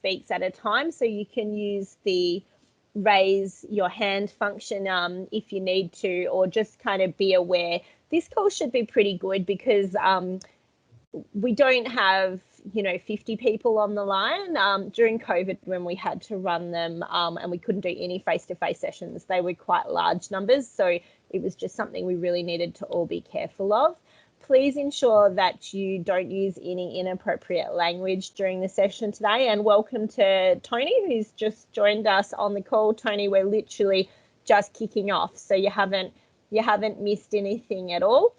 speaks at a time. So you can use the raise your hand function if you need to, or just kind of be aware. This call should be pretty good because we don't have 50 people on the line. During COVID, when we had to run them and we couldn't do any face-to-face sessions, they were quite large numbers, so it was just something we really needed to all be careful of. Please ensure that you don't use any inappropriate language during the session today. And welcome to Tony, who's just joined us on the call. Tony, we're literally just kicking off, so you haven't missed anything at all.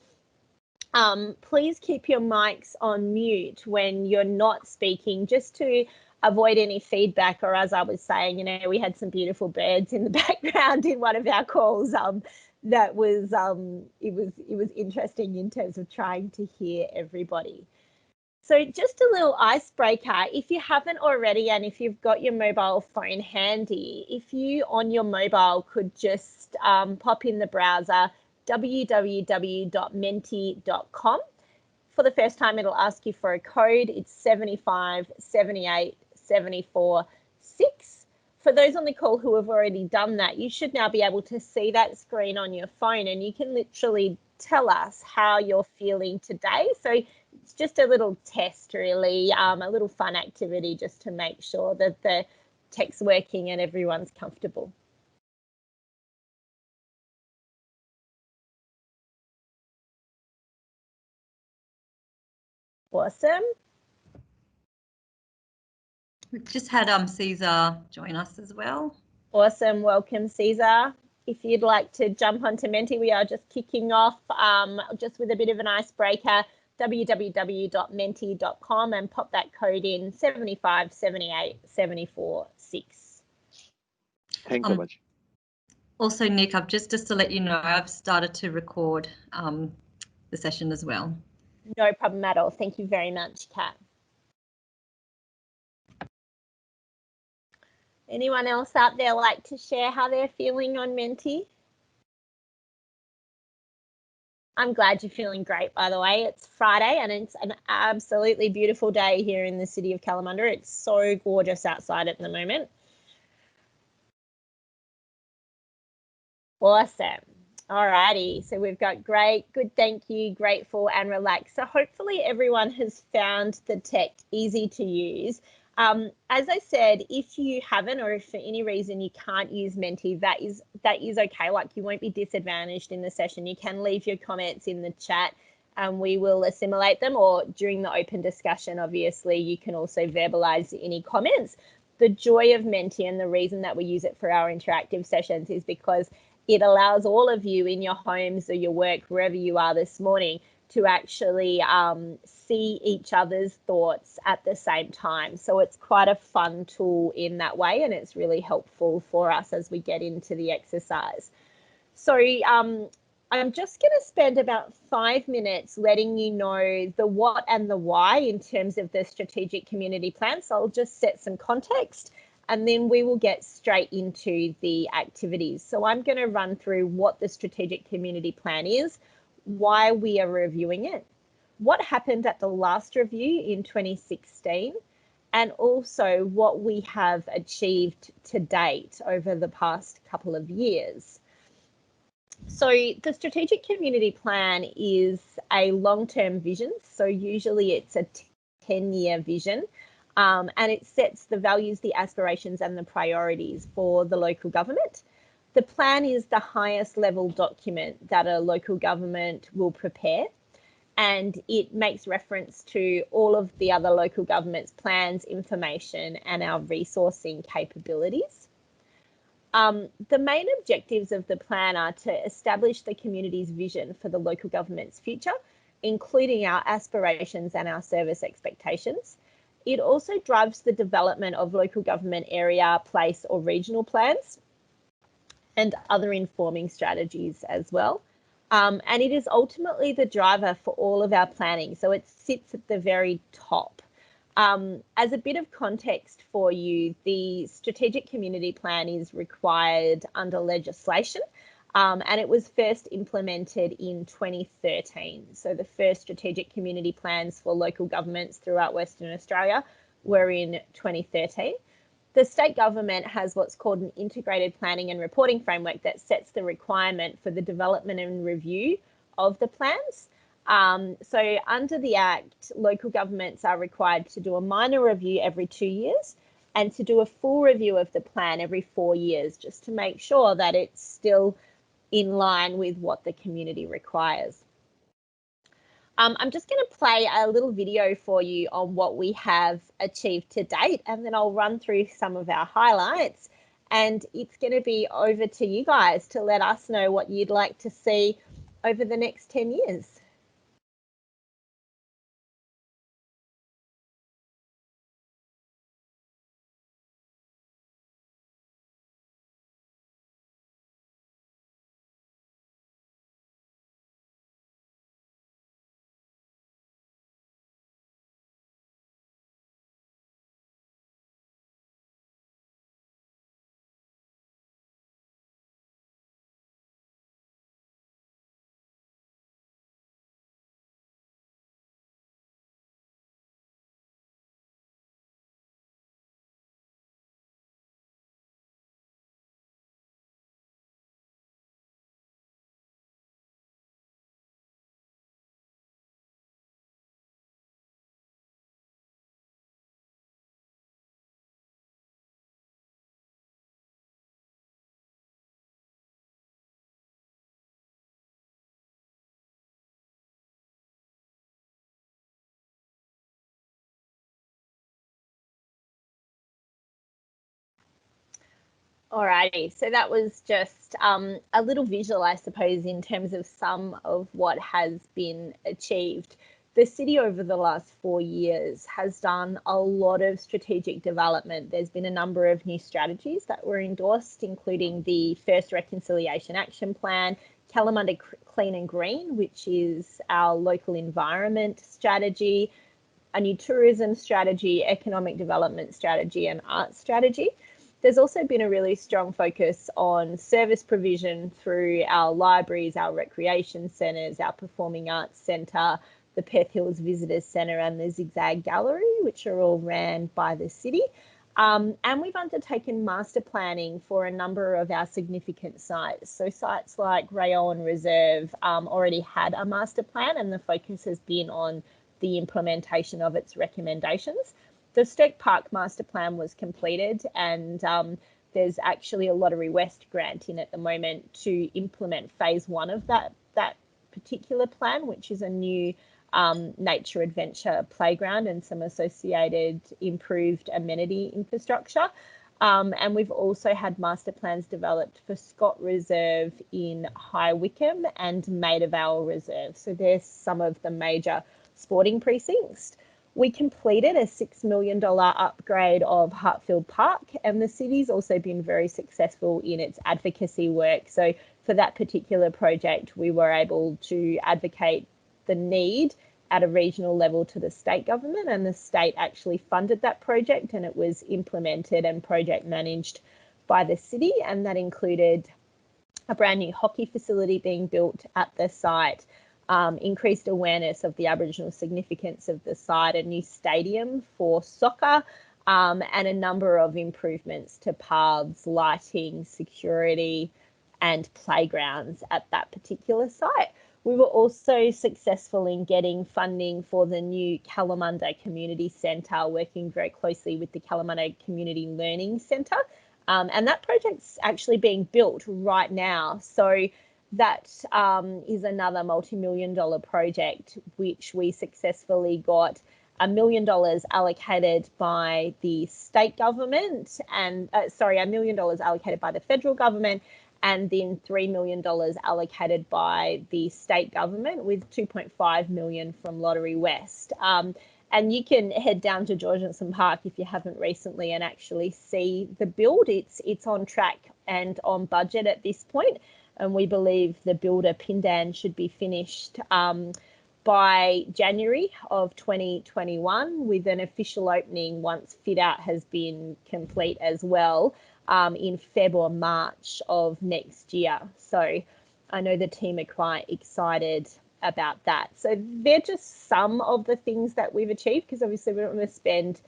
Please keep your mics on mute when you're not speaking, just to avoid any feedback, or as I was saying, we had some beautiful birds in the background in one of our calls. That was it was interesting in terms of trying to hear everybody. So just a little icebreaker, if you haven't already, and if you've got your mobile phone handy, if you on your mobile could just pop in the browser www.menti.com. For the first time, it'll ask you for a code. It's 7578746. For those on the call who have already done that, you should now be able to see that screen on your phone, and you can literally tell us how you're feeling today. So it's just a little test, really, a little fun activity just to make sure that the tech's working and everyone's comfortable. Awesome. We've just had Caesar join us as well. Awesome. Welcome, Caesar. If you'd like to jump onto Menti, we are just kicking off just with a bit of an icebreaker, www.menti.com, and pop that code in 7578746. Thanks so much. Also, Nick, I've just to let you know, I've started to record the session as well. No problem at all. Thank you very much, Kat. Anyone else out there like to share how they're feeling on Menti? I'm glad you're feeling great, by the way. It's Friday and it's an absolutely beautiful day here in the city of Kalamunda. It's so gorgeous outside at the moment. Awesome. Alrighty, so we've got great, good, thank you, grateful and relaxed. So hopefully everyone has found the tech easy to use. As I said, if you haven't, or if for any reason you can't use Menti, that is okay. Like, you won't be disadvantaged in the session. You can leave your comments in the chat and we will assimilate them, or during the open discussion, obviously, you can also verbalize any comments. The joy of Menti and the reason that we use it for our interactive sessions is because it allows all of you in your homes or your work, wherever you are this morning, to actually see each other's thoughts at the same time. So it's quite a fun tool in that way, and it's really helpful for us as we get into the exercise. So I'm just going to spend about 5 minutes letting you know the what and the why in terms of the strategic community plan. So I'll just set some context and then we will get straight into the activities. So I'm going to run through what the strategic community plan is, why we are reviewing it, what happened at the last review in 2016, and also what we have achieved to date over the past couple of years. So the strategic community plan is a long-term vision. So usually it's a 10-year vision, and it sets the values, the aspirations and the priorities for the local government. The plan is the highest level document that a local government will prepare, and it makes reference to all of the other local government's plans, information and our resourcing capabilities. The main objectives of the plan are to establish the community's vision for the local government's future, including our aspirations and our service expectations. It also drives the development of local government area, place or regional plans, and other informing strategies as well. And it is ultimately the driver for all of our planning. So it sits at the very top. As a bit of context for you, the strategic community plan is required under legislation, and it was first implemented in 2013. So the first strategic community plans for local governments throughout Western Australia were in 2013. The state government has what's called an integrated planning and reporting framework that sets the requirement for the development and review of the plans. So under the Act, local governments are required to do a minor review every 2 years and to do a full review of the plan every 4 years, just to make sure that it's still in line with what the community requires. I'm just going to play a little video for you on what we have achieved to date, and then I'll run through some of our highlights. And it's going to be over to you guys to let us know what you'd like to see over the next 10 years. Alrighty, so that was just a little visual, I suppose, in terms of some of what has been achieved. The city over the last 4 years has done a lot of strategic development. There's been a number of new strategies that were endorsed, including the first Reconciliation Action Plan, Kalamunda Clean and Green, which is our local environment strategy, a new tourism strategy, economic development strategy, and arts strategy. There's also been a really strong focus on service provision through our libraries, our recreation centres, our performing arts centre, the Perth Hills Visitors Centre and the Zigzag Gallery, which are all ran by the city. And we've undertaken master planning for a number of our significant sites. So sites like Rayon Reserve already had a master plan, and the focus has been on the implementation of its recommendations. The Stoke Park master plan was completed, and there's actually a Lottery West grant in at the moment to implement phase 1 of that particular plan, which is a new nature adventure playground and some associated improved amenity infrastructure. And we've also had master plans developed for Scott Reserve in High Wycombe and Maida Vale Reserve. So there's some of the major sporting precincts. We completed a $6 million upgrade of Hartfield Park, and the city's also been very successful in its advocacy work. So for that particular project, we were able to advocate the need at a regional level to the state government, and the state actually funded that project, and it was implemented and project managed by the city, and that included a brand new hockey facility being built at the site, increased awareness of the Aboriginal significance of the site, a new stadium for soccer, and a number of improvements to paths, lighting, security, and playgrounds at that particular site. We were also successful in getting funding for the new Kalamunda Community Centre, working very closely with the Kalamunda Community Learning Centre. And that project's actually being built right now. So that is another multi-million-dollar project, which we successfully got $1 million allocated by the state government and, $1 million allocated by the federal government, and then $3 million allocated by the state government, with $2.5 million from Lottery West. And you can head down to Georgeson Park if you haven't recently and actually see the build. It's on track and on budget at this point. And we believe the builder Pindan should be finished by January of 2021, with an official opening once fit out has been complete as well, in Feb or March of next year. So I know the team are quite excited about that. So they're just some of the things that we've achieved, because obviously we don't want to spend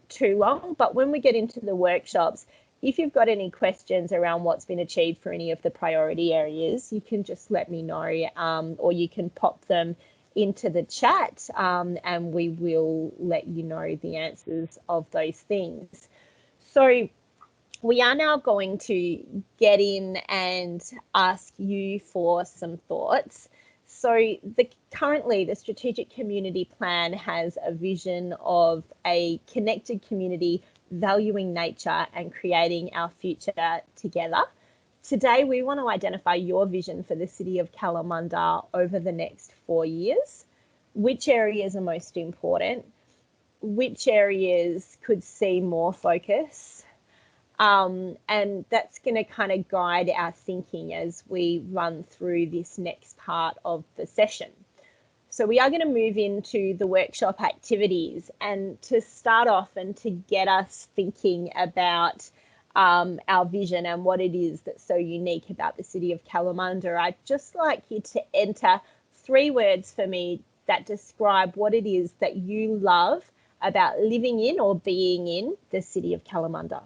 too long. But when we get into the workshops, if you've got any questions around what's been achieved for any of the priority areas, you can just let me know, or you can pop them into the chat, and we will let you know the answers of those things. So we are now going to get in and ask you for some thoughts. So currently the Strategic Community Plan has a vision of a connected community valuing nature and creating our future together. Today, we want to identify your vision for the city of Kalamunda over the next 4 years. Which areas are most important? Which areas could see more focus? And that's going to kind of guide our thinking as we run through this next part of the session. So we are going to move into the workshop activities, and to start off and to get us thinking about our vision and what it is that's so unique about the city of Kalamunda, I'd just like you to enter 3 words for me that describe what it is that you love about living in or being in the city of Kalamunda.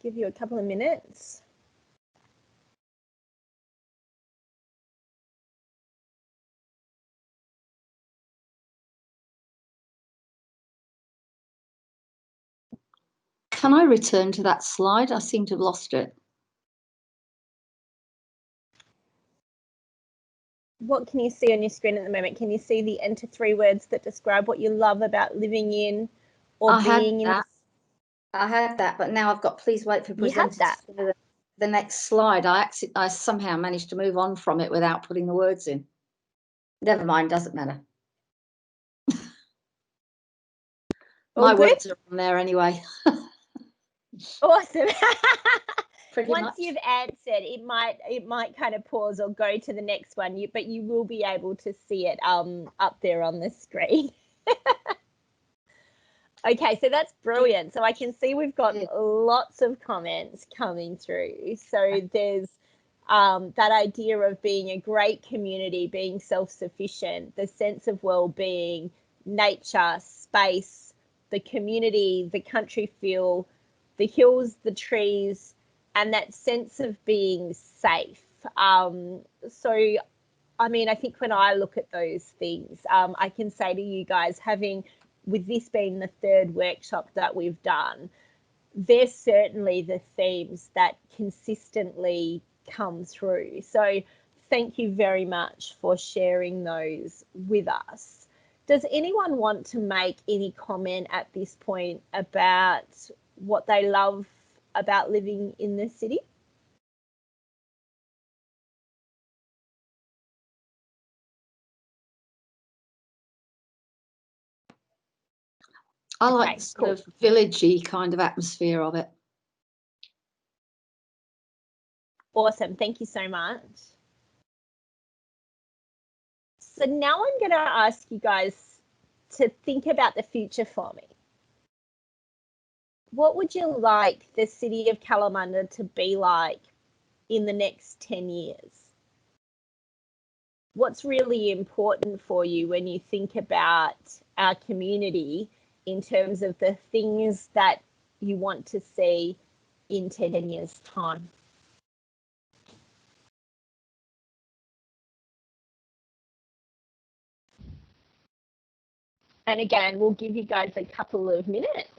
Give you a couple of minutes. Can I return to that slide? I seem to have lost it. What can you see on your screen at the moment? Can you see the enter 3 words that describe what you love about living in or being in? I had that, but now I've got please wait for presenters to the next slide. I somehow managed to move on from it without putting the words in. Never mind, doesn't matter. My words are on there anyway. Awesome. Pretty Once much. you've answered, it might kind of pause or go to the next one, but you will be able to see it up there on the screen. Okay, so that's brilliant. So I can see we've got lots of comments coming through. So there's that idea of being a great community, being self-sufficient, the sense of well-being, nature, space, the community, the country feel, the hills, the trees, and that sense of being safe. So, I mean, I think when I look at those things, I can say to you guys, with this being the 3rd workshop that we've done, they're certainly the themes that consistently come through. So thank you very much for sharing those with us. Does anyone want to make any comment at this point about what they love about living in the city? I like the sort of villagey kind of atmosphere of it. Awesome. Thank you so much. So now I'm going to ask you guys to think about the future for me. What would you like the city of Kalamunda to be like in the next 10 years? What's really important for you when you think about our community in terms of the things that you want to see in 10 years' time? And again, we'll give you guys a couple of minutes.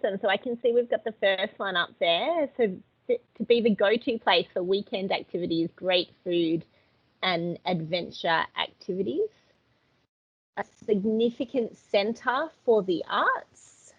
awesome. So I can see we've got the first one up there. So to be the go-to place for weekend activities, great food and adventure activities. A significant centre for the arts.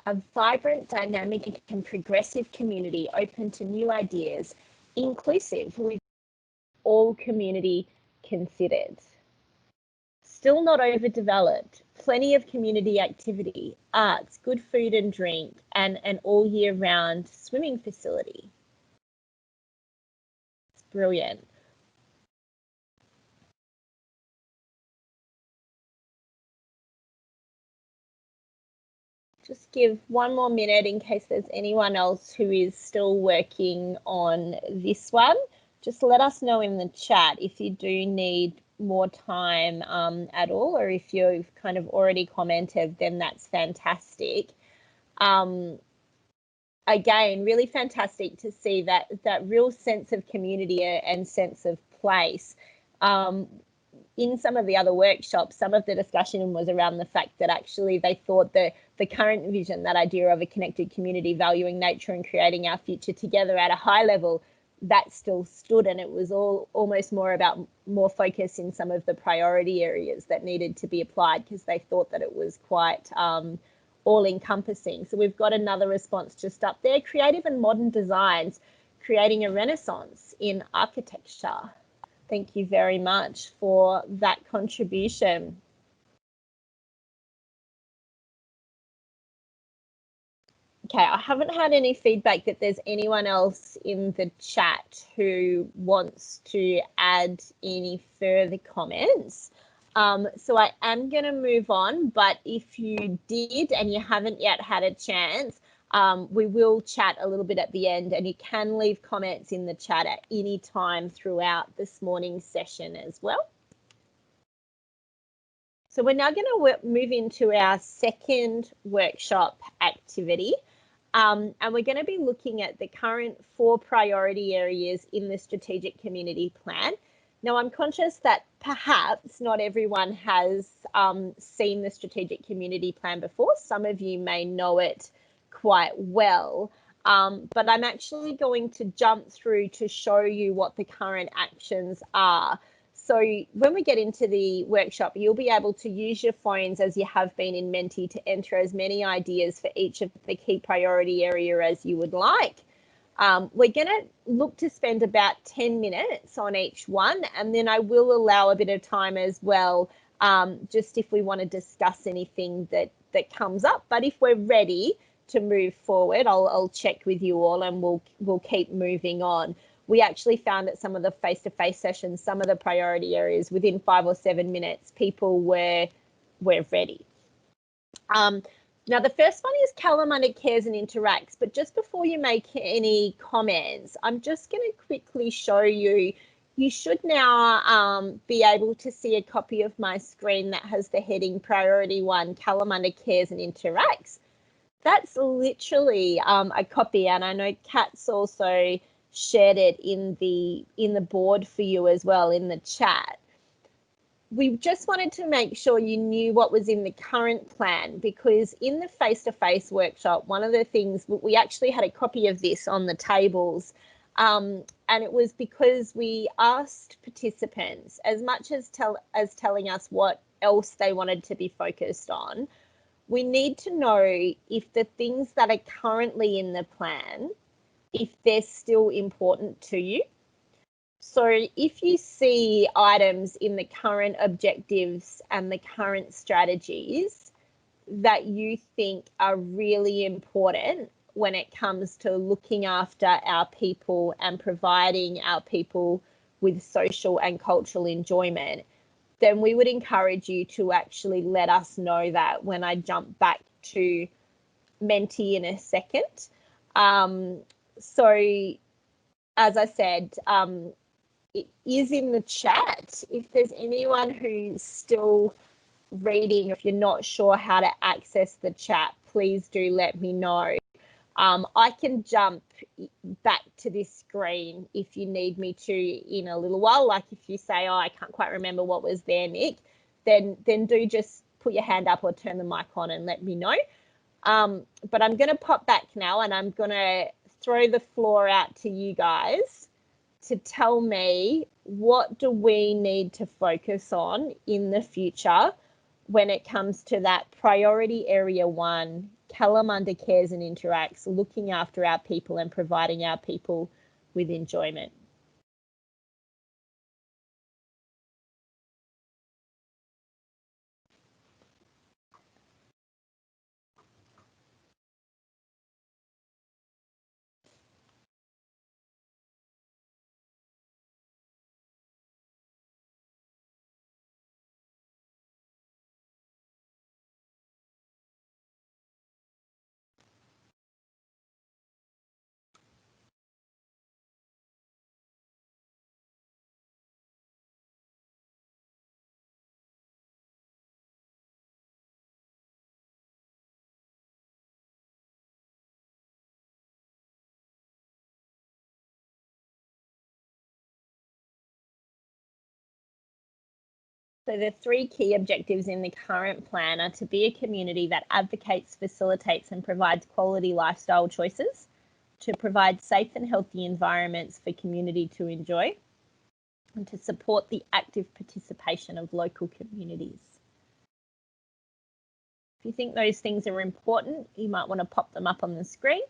A vibrant, dynamic and progressive community open to new ideas, inclusive with all community considered. Still not overdeveloped, plenty of community activity, arts, good food and drink, and an all year round swimming facility. It's brilliant. Just give one more minute in case there's anyone else who is still working on this one. Just let us know in the chat if you do need more time at all, or if you've kind of already commented, then that's fantastic. Again, really fantastic to see that real sense of community and sense of place. In some of the other workshops, some of the discussion was around the fact that actually they thought that the current vision, that idea of a connected community, valuing nature and creating our future together at a high level, that still stood, and it was almost more about more focus in some of the priority areas that needed to be applied, because they thought that it was quite all-encompassing. So we've got another response just up there: creative and modern designs, creating a renaissance in architecture. Thank you very much for that contribution. Okay, I haven't had any feedback that there's anyone else in the chat who wants to add any further comments. So I am going to move on, but if you did and you haven't yet had a chance, we will chat a little bit at the end, and you can leave comments in the chat at any time throughout this morning's session as well. So we're now going to move into our second workshop activity. And we're going to be looking at the current 4 priority areas in the strategic community plan. Now, I'm conscious that perhaps not everyone has seen the strategic community plan before. Some of you may know it quite well, but I'm actually going to jump through to show you what the current actions are. So when we get into the workshop, you'll be able to use your phones as you have been in Menti to enter as many ideas for each of the key priority area as you would like. We're going to look to spend about 10 minutes on each one, and then I will allow a bit of time as well, just if we want to discuss anything that comes up. But if we're ready to move forward, I'll check with you all, and we'll keep moving on. We actually found that some of the face-to-face sessions, some of the priority areas, within 5 or 7 minutes, people were ready. Now, the first one is Kalamunda cares and interacts, but just before you make any comments, I'm just going to quickly show you. You should now be able to see a copy of my screen that has the heading Priority 1, Kalamunda cares and interacts. That's literally a copy, and I know Kat's also shared it in the board for you as well in the chat. We just wanted to make sure you knew what was in the current plan, because in the face-to-face workshop, one of the things, we actually had a copy of this on the tables, and it was because we asked participants, as much as telling us what else they wanted to be focused on, we need to know if the things that are currently in the plan, if they're still important to you. So if you see items in the current objectives and the current strategies that you think are really important when it comes to looking after our people and providing our people with social and cultural enjoyment, then we would encourage you to actually let us know that when I jump back to Menti in a second. So as I said, it is in the chat. If there's anyone who's still reading, if you're not sure how to access the chat, please do let me know. I can jump back to this screen if you need me to in a little while. Like if you say, oh, I can't quite remember what was there, Nick, then do just put your hand up or turn the mic on and let me know. But I'm going to pop back now, and I'm going to throw the floor out to you guys to tell me, what do we need to focus on in the future when it comes to that priority area 1, Kalamunda cares and interacts, looking after our people and providing our people with enjoyment? So the 3 key objectives in the current plan are to be a community that advocates, facilitates and provides quality lifestyle choices, to provide safe and healthy environments for community to enjoy, and to support the active participation of local communities. If you think those things are important, you might want to pop them up on the screen.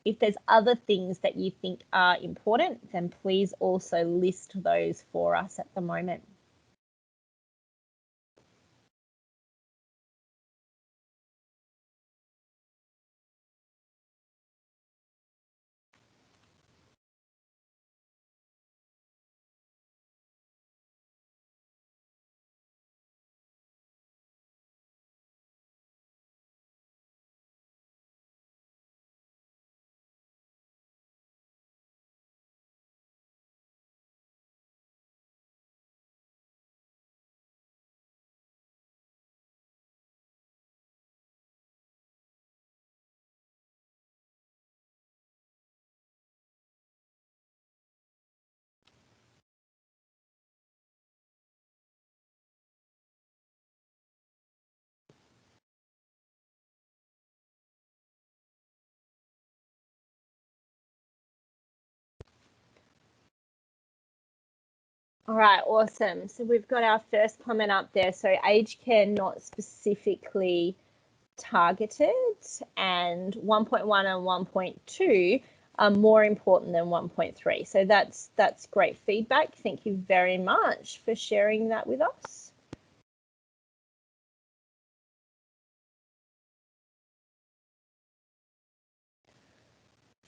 If there's other things that you think are important, then please also list those for us at the moment. All right, awesome. So we've got our first comment up there. So aged care not specifically targeted, and 1.1 and 1.2 are more important than 1.3. So that's great feedback. Thank you very much for sharing that with us.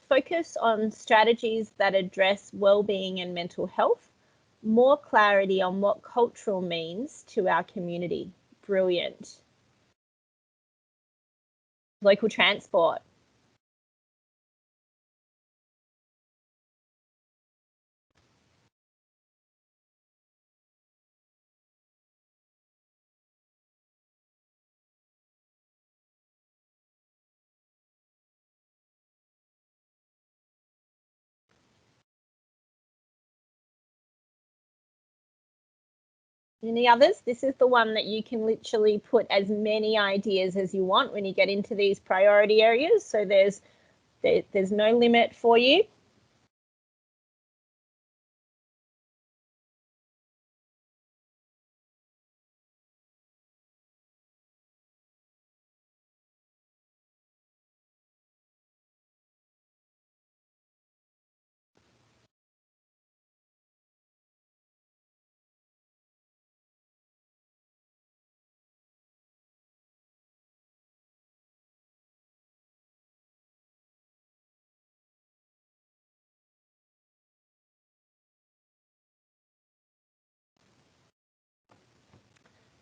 Focus on strategies that address well-being and mental health. More clarity on what cultural means to our community. Brilliant. Local transport. Any others? This is the one that you can literally put as many ideas as you want when you get into these priority areas. So there's no limit for you.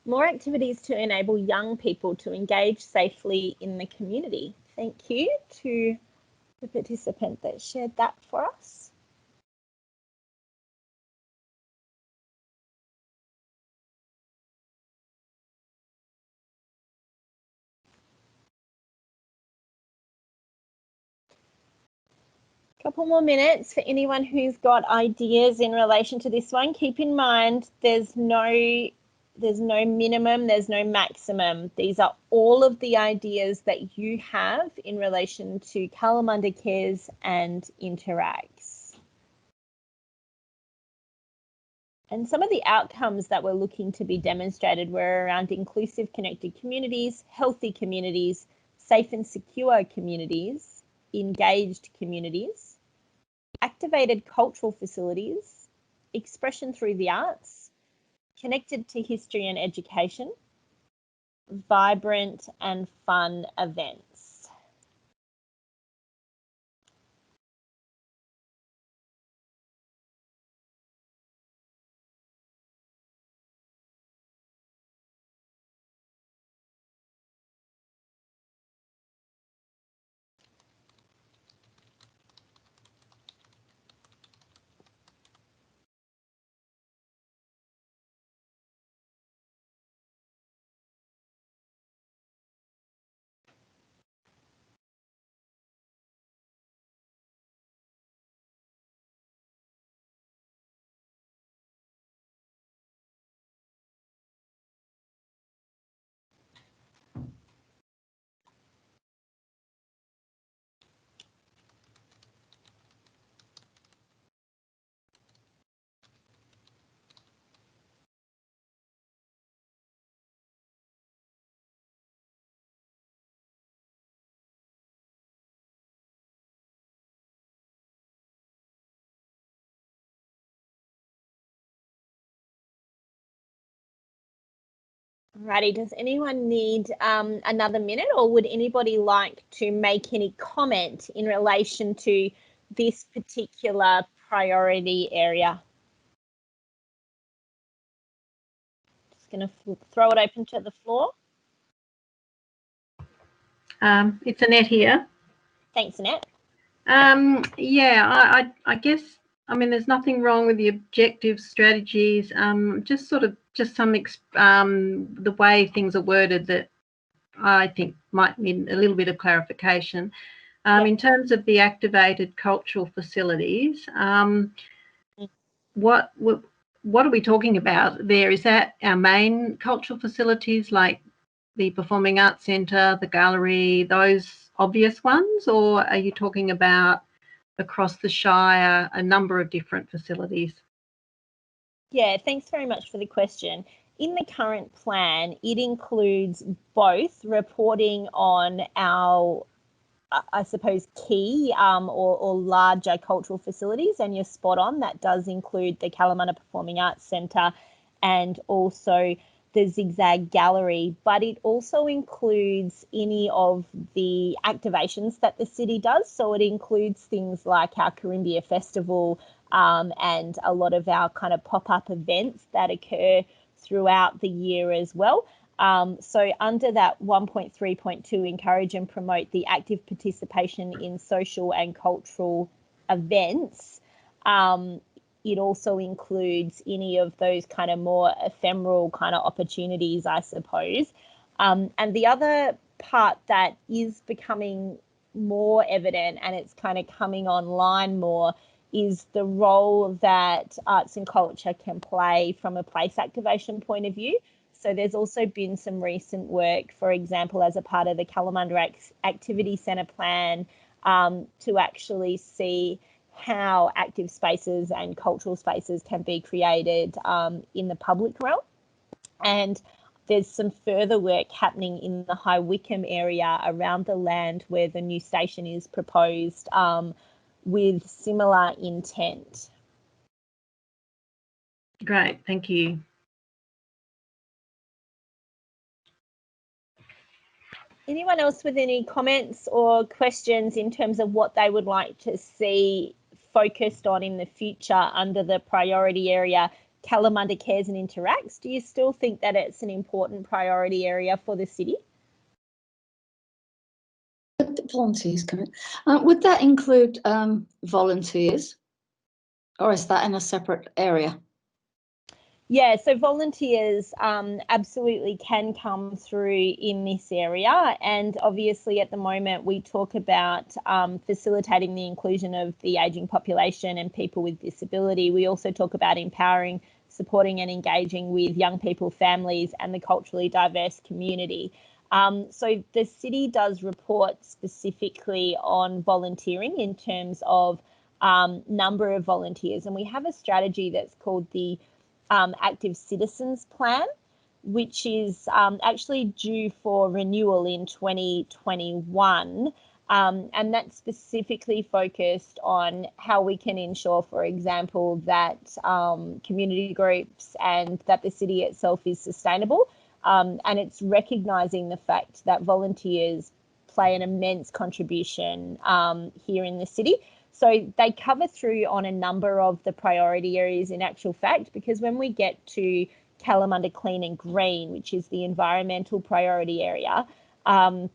More activities to enable young people to engage safely in the community. Thank you to the participant that shared that for us. Couple more minutes for anyone who's got ideas in relation to this one. Keep in mind there's no minimum, there's no maximum. These are all of the ideas that you have in relation to Kalamunda Cares and interacts. And some of the outcomes that we're looking to be demonstrated were around inclusive, connected communities, healthy communities, safe and secure communities, engaged communities, activated cultural facilities, expression through the arts, connected to history and education, vibrant and fun events. Alrighty, does anyone need another minute, or would anybody like to make any comment in relation to this particular priority area? Just going to throw it open to the floor. It's Annette here. Thanks, Annette. Yeah, I guess, I mean, there's nothing wrong with the objectives, strategies, just some the way things are worded that I think might need a little bit of clarification. Yep. In terms of the activated cultural facilities, what are we talking about there? Is that our main cultural facilities like the Performing Arts Centre, the gallery, those obvious ones, or are you talking about across the Shire a number of different facilities? Yeah, thanks very much for the question. In the current plan, it includes both reporting on our, I suppose, key or larger cultural facilities, and you're spot on, that does include the Kalamunda Performing Arts Centre and also the Zigzag Gallery, but it also includes any of the activations that the city does. So it includes things like our Karimbia Festival and a lot of our kind of pop-up events that occur throughout the year as well. So under that 1.3.2, encourage and promote the active participation in social and cultural events, it also includes any of those kind of more ephemeral kind of opportunities, I suppose. And the other part that is becoming more evident, and it's kind of coming online more, is the role that arts and culture can play from a place activation point of view. So there's also been some recent work, for example, as a part of the Kalamunda Activity Centre plan, to actually see how active spaces and cultural spaces can be created in the public realm. And there's some further work happening in the High Wycombe area around the land where the new station is proposed with similar intent. Great, thank you. Anyone else with any comments or questions in terms of what they would like to see focused on in the future under the priority area Kalamunda cares and interacts, do you still think that it's an important priority area for the city? Volunteers coming. Would that include volunteers, or is that in a separate area? Yeah, so volunteers absolutely can come through in this area, and obviously at the moment we talk about facilitating the inclusion of the ageing population and people with disability. We also talk about empowering, supporting and engaging with young people, families and the culturally diverse community. So the city does report specifically on volunteering in terms of number of volunteers, and we have a strategy that's called the Active Citizens Plan, which is actually due for renewal in 2021. And that's specifically focused on how we can ensure, for example, that community groups and that the city itself is sustainable. And it's recognising the fact that volunteers play an immense contribution here in the city. So they cover through on a number of the priority areas in actual fact, because when we get to Kalamunda Clean and Green, which is the environmental priority area, the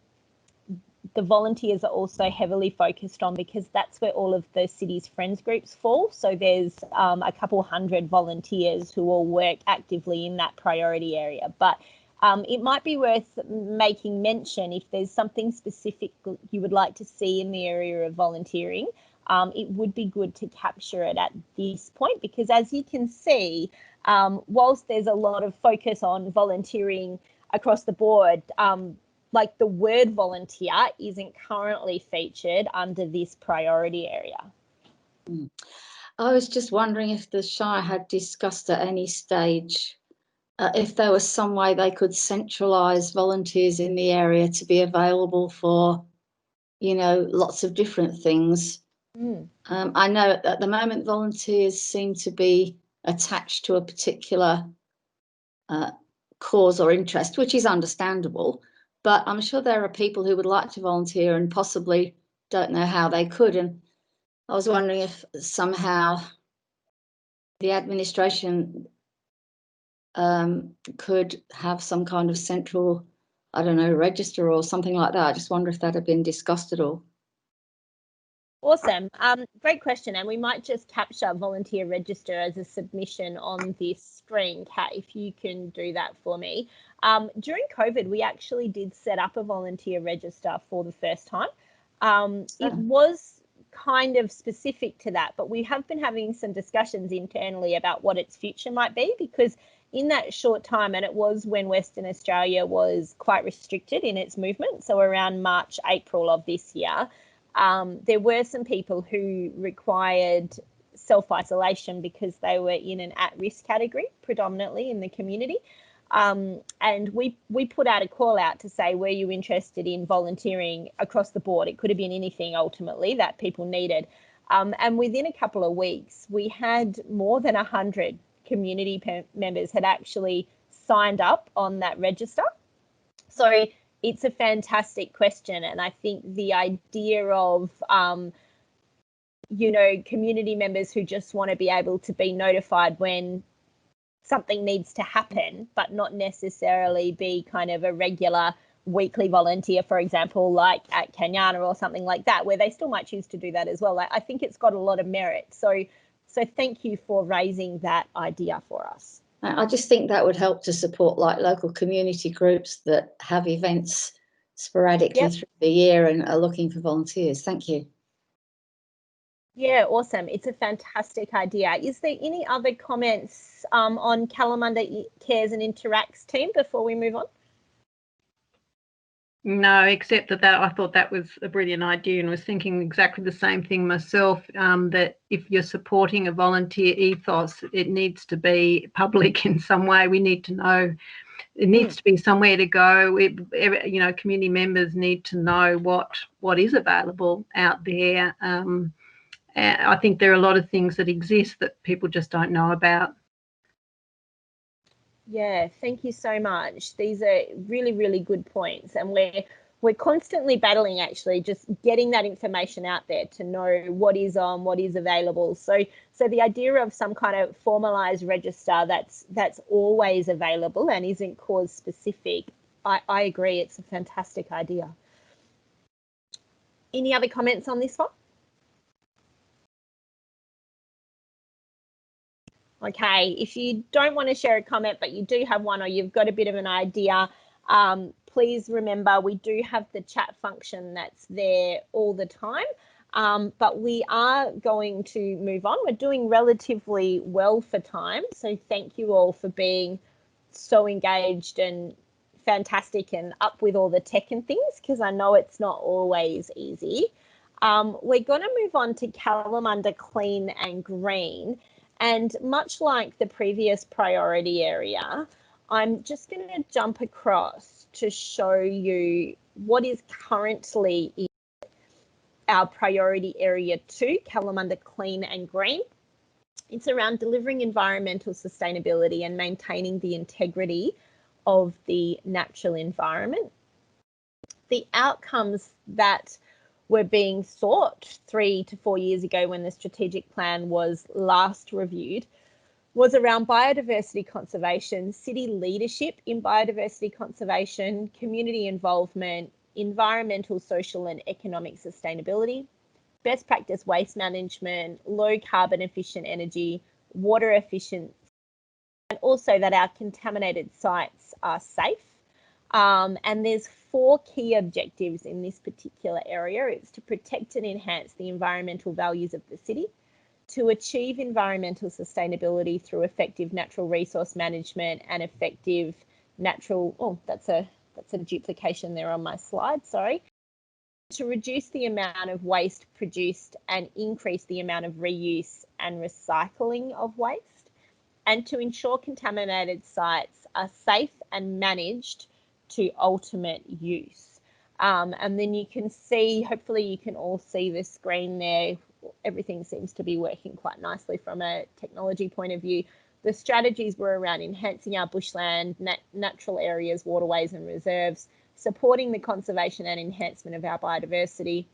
volunteers are also heavily focused on, because that's where all of the city's friends groups fall. So there's a couple hundred volunteers who all work actively in that priority area. But it might be worth making mention if there's something specific you would like to see in the area of volunteering. It would be good to capture it at this point, because as you can see, whilst there's a lot of focus on volunteering across the board, like the word volunteer isn't currently featured under this priority area. I was just wondering if the Shire had discussed at any stage if there was some way they could centralise volunteers in the area to be available for, you know, lots of different things. I know at the moment volunteers seem to be attached to a particular cause or interest, which is understandable, but I'm sure there are people who would like to volunteer and possibly don't know how they could. And I was wondering if somehow the administration could have some kind of central, I don't know, register or something like that. I just wonder if that had been discussed at all. Awesome. Great question. And we might just capture volunteer register as a submission on this screen, Kat, if you can do that for me. During COVID, we actually did set up a volunteer register for the first time. It was kind of specific to that, but we have been having some discussions internally about what its future might be, because in that short time, and it was when Western Australia was quite restricted in its movement, so around March, April of this year, there were some people who required self-isolation because they were in an at-risk category, predominantly in the community. And we put out a call out to say, were you interested in volunteering across the board? It could have been anything ultimately that people needed. And within a couple of weeks, we had more than 100 community members had actually signed up on that register. So it's a fantastic question. And I think the idea of, you know, community members who just want to be able to be notified when something needs to happen, but not necessarily be kind of a regular weekly volunteer, for example, like at Kenyana or something like that, where they still might choose to do that as well. I think it's got a lot of merit. So thank you for raising that idea for us. I just think that would help to support like local community groups that have events sporadically through the year and are looking for volunteers. Thank you. Yeah, awesome. It's a fantastic idea. Is there any other comments on Kalamunda Cares and Interacts team before we move on? No, except that I thought that was a brilliant idea, and was thinking exactly the same thing myself, that if you're supporting a volunteer ethos, it needs to be public in some way. We need to know, it needs to be somewhere to go. You know, community members need to know what is available out there. I think there are a lot of things that exist that people just don't know about. Yeah, thank you so much. These are really, really good points, and we're we're constantly battling, actually, just getting that information out there to know what is on, what is available. So the idea of some kind of formalized register that's always available and isn't cause specific, I agree, it's a fantastic idea. Any other comments on this one? Okay, if you don't want to share a comment, but you do have one, or you've got a bit of an idea, please remember we do have the chat function that's there all the time. But we are going to move on. We're doing relatively well for time. So thank you all for being so engaged and fantastic and up with all the tech and things, because I know it's not always easy. We're going to move on to Kalamunda Clean and Green. And much like the previous priority area, I'm just going to jump across to show you what is currently in our priority area 2, Kalamunda Clean and Green. It's around delivering environmental sustainability and maintaining the integrity of the natural environment. The outcomes that were being sought 3 to 4 years ago when the strategic plan was last reviewed was around biodiversity conservation, city leadership in biodiversity conservation, community involvement, environmental, social and economic sustainability, best practice waste management, low carbon efficient energy, water efficient, and also that our contaminated sites are safe. And there's 4 key objectives in this particular area. It's to protect and enhance the environmental values of the city, to achieve environmental sustainability through effective natural resource management and effective natural, that's a duplication there on my slide, sorry. To reduce the amount of waste produced and increase the amount of reuse and recycling of waste, and to ensure contaminated sites are safe and managed to ultimate use. And then you can see, hopefully you can all see the screen there. Everything seems to be working quite nicely from a technology point of view. The strategies were around enhancing our bushland, natural areas, waterways and reserves, supporting the conservation and enhancement of our biodiversity,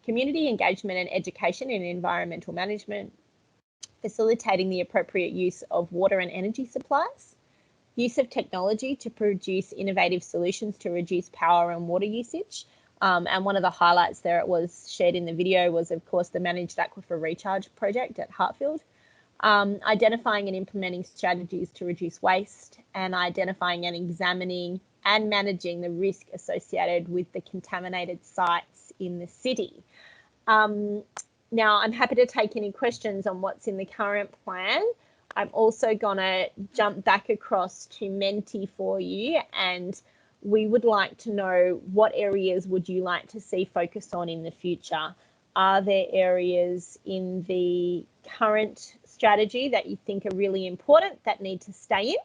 community engagement and education in environmental management, facilitating the appropriate use of water and energy supplies, use of technology to produce innovative solutions to reduce power and water usage. And one of the highlights there, it was shared in the video, was of course the Managed Aquifer Recharge project at Hartfield. Identifying and implementing strategies to reduce waste, and identifying and examining and managing the risk associated with the contaminated sites in the city. Now, I'm happy to take any questions on what's in the current plan. I'm also going to jump back across to Menti for you, and we would like to know what areas would you like to see focused on in the future? Are there areas in the current strategy that you think are really important that need to stay in?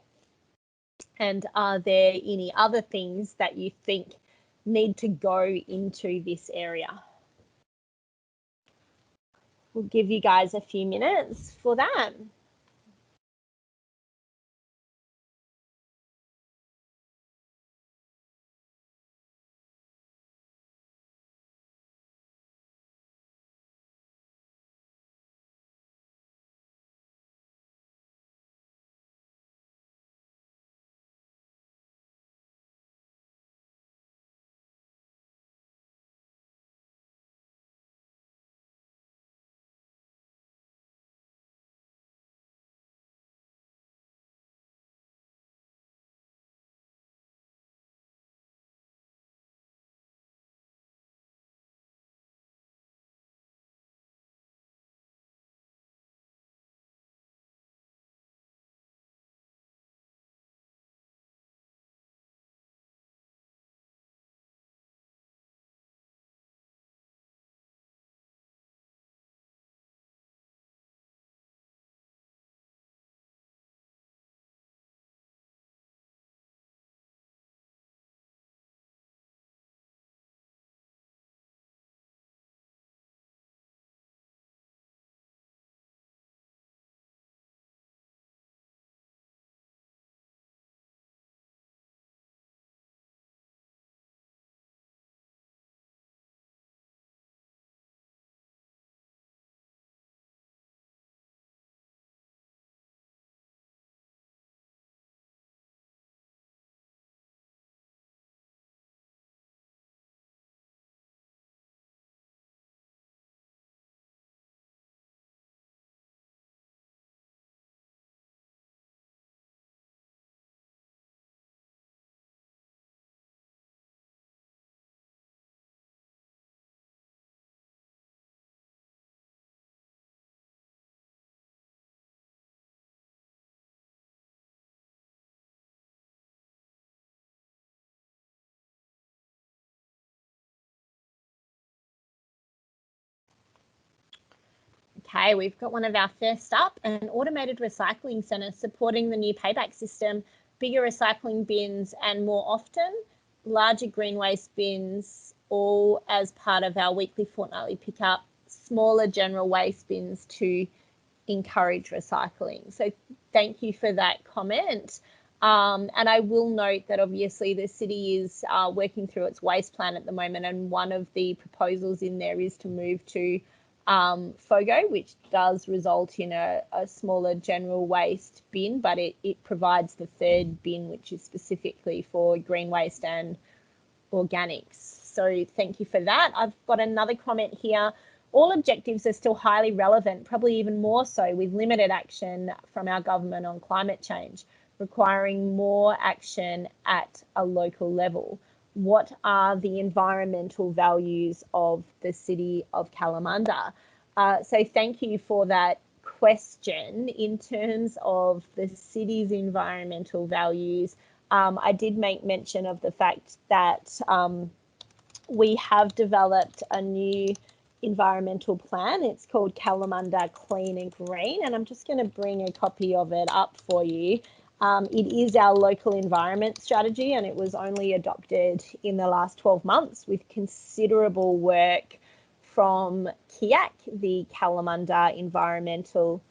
And are there any other things that you think need to go into this area? We'll give you guys a few minutes for that. Okay, we've got one of our first up, an automated recycling centre supporting the new payback system, bigger recycling bins and more often, larger green waste bins, all as part of our weekly fortnightly pickup, smaller general waste bins to encourage recycling. So thank you for that comment. And I will note that obviously the city is working through its waste plan at the moment, and one of the proposals in there is to move to FOGO, which does result in a smaller general waste bin, but it provides the third bin, which is specifically for green waste and organics. So thank you for that. I've got another comment here. All objectives are still highly relevant, probably even more so with limited action from our government on climate change, requiring more action at a local level. What are the environmental values of the city of Kalamunda? So thank you for that question. In terms of the city's environmental values, I did make mention of the fact that we have developed a new environmental plan. It's called Kalamunda Clean and Green, and I'm just going to bring a copy of it up for you. It is our local environment strategy, and it was only adopted in the last 12 months with considerable work from KIAC, the Kalamunda Environmental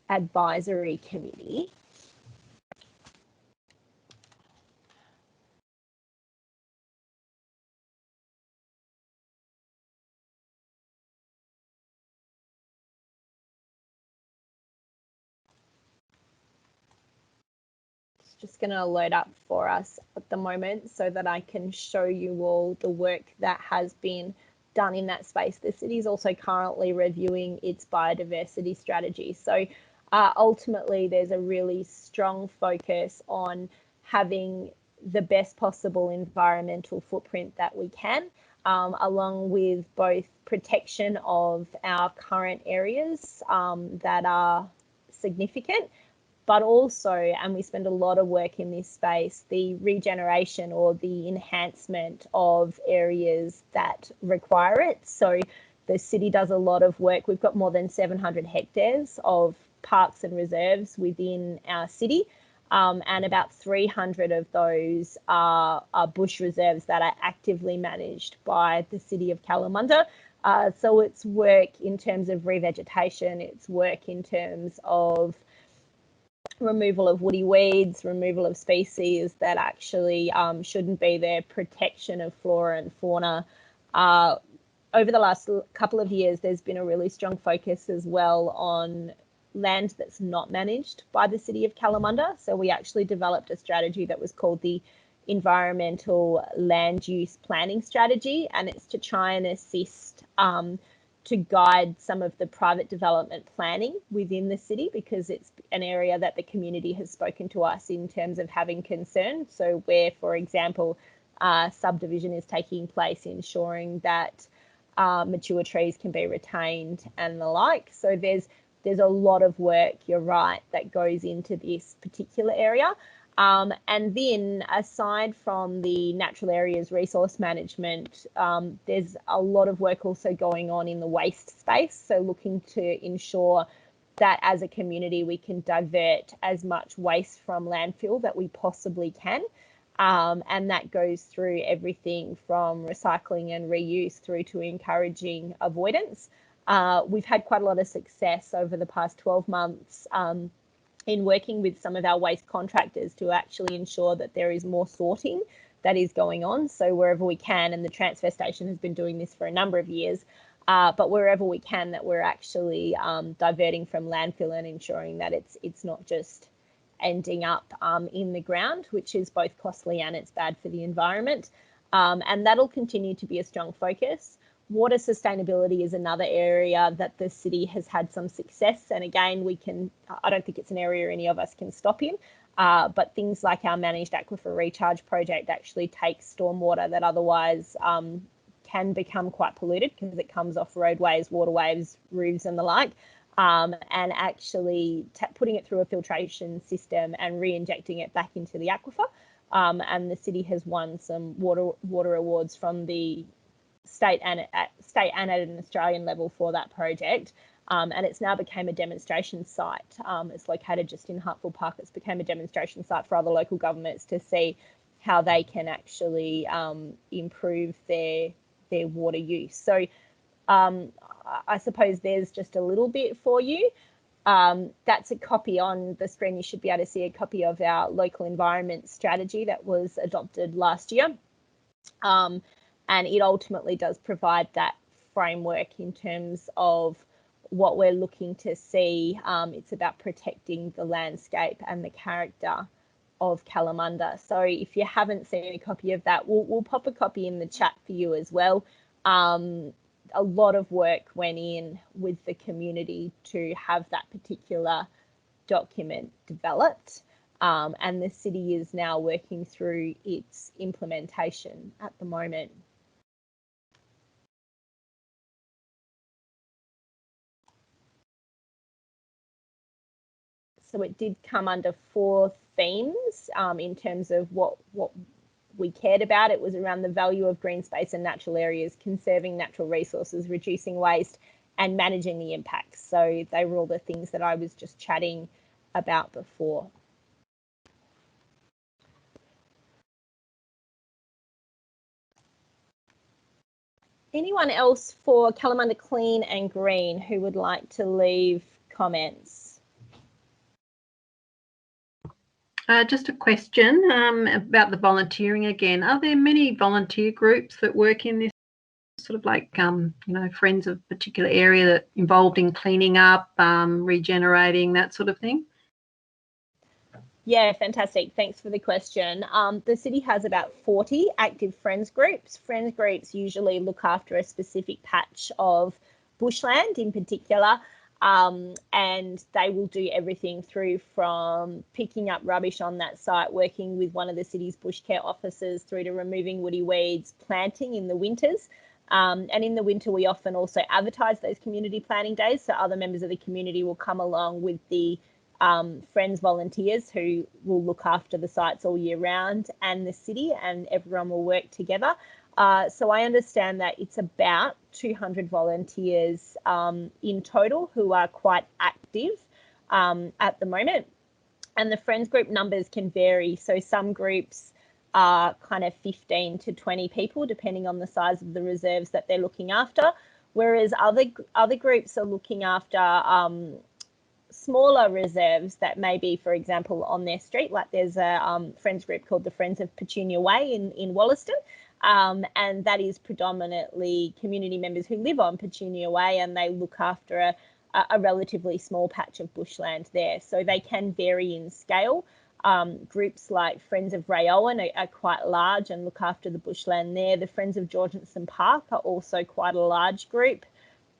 Advisory Committee. Just going to load up for us at the moment so that I can show you all the work that has been done in that space. The city is also currently reviewing its biodiversity strategy. So ultimately, there's a really strong focus on having the best possible environmental footprint that we can, along with both protection of our current areas that are significant, but also, and we spend a lot of work in this space, the regeneration or the enhancement of areas that require it. So the city does a lot of work. We've got more than 700 hectares of parks and reserves within our city, and about 300 of those are bush reserves that are actively managed by the city of Kalamunda. So it's work in terms of revegetation, it's work in terms of removal of woody weeds, removal of species that actually shouldn't be there, protection of flora and fauna. Over the last couple of years, there's been a really strong focus as well on land that's not managed by the city of Kalamunda. So we actually developed a strategy that was called the Environmental Land Use Planning Strategy, and it's to try and assist to guide some of the private development planning within the city, because it's an area that the community has spoken to us in terms of having concern. So where, for example, subdivision is taking place, ensuring that mature trees can be retained and the like. So there's a lot of work, you're right, that goes into this particular area. And then aside from the natural areas resource management, there's a lot of work also going on in the waste space. So looking to ensure that as a community, we can divert as much waste from landfill that we possibly can. And that goes through everything from recycling and reuse through to encouraging avoidance. We've had quite a lot of success over the past 12 months in working with some of our waste contractors to actually ensure that there is more sorting that is going on. So wherever we can, and the transfer station has been doing this for a number of years, but wherever we can, that we're actually diverting from landfill and ensuring that it's not just ending up in the ground, which is both costly and it's bad for the environment. And that'll continue to be a strong focus. Water sustainability is another area that the city has had some success. And again, I don't think it's an area any of us can stop in, but things like our managed aquifer recharge project actually takes stormwater that otherwise can become quite polluted because it comes off roadways, waterways, roofs and the like, and actually putting it through a filtration system and re-injecting it back into the aquifer. And the city has won some water awards from the state and at an Australian level for that project. and it's now became a demonstration site. It's located just in Hartford Park. It's became a demonstration site for other local governments to see how they can actually improve their water use. So I suppose there's just a little bit for you. That's a copy on the screen. You should be able to see a copy of our local environment strategy that was adopted last year. And it ultimately does provide that framework in terms of what we're looking to see. It's about protecting the landscape and the character of Kalamunda. So if you haven't seen a copy of that, we'll pop a copy in the chat for you as well. A lot of work went in with the community to have that particular document developed, and the city is now working through its implementation at the moment. So it did come under 4 themes in terms of what we cared about. It was around the value of green space and natural areas, conserving natural resources, reducing waste, and managing the impacts. So they were all the things that I was just chatting about before. Anyone else for Kalamunda Clean and Green who would like to leave comments? Just a question about the volunteering again. Are there many volunteer groups that work in this sort of like, you know, friends of a particular area that involved in cleaning up, regenerating, that sort of thing? Yeah, fantastic. Thanks for the question. The city has about 40 active friends groups. Friends groups usually look after a specific patch of bushland in particular. And they will do everything through from picking up rubbish on that site, working with one of the city's bush care officers, through to removing woody weeds, planting in the winters. And in the winter, we often also advertise those community planting days. So other members of the community will come along with the Friends volunteers who will look after the sites all year round and the city, and everyone will work together. So I understand that it's about 200 volunteers in total who are quite active at the moment. And the Friends group numbers can vary. So some groups are kind of 15 to 20 people, depending on the size of the reserves that they're looking after, whereas other groups are looking after smaller reserves that may be, for example, on their street. Like there's a Friends group called the Friends of Petunia Way in Wollaston. And that is predominantly community members who live on Petunia Way, and they look after a relatively small patch of bushland there. So they can vary in scale. Groups like Friends of Rayowan are quite large and look after the bushland there. The Friends of Georgeson Park are also quite a large group.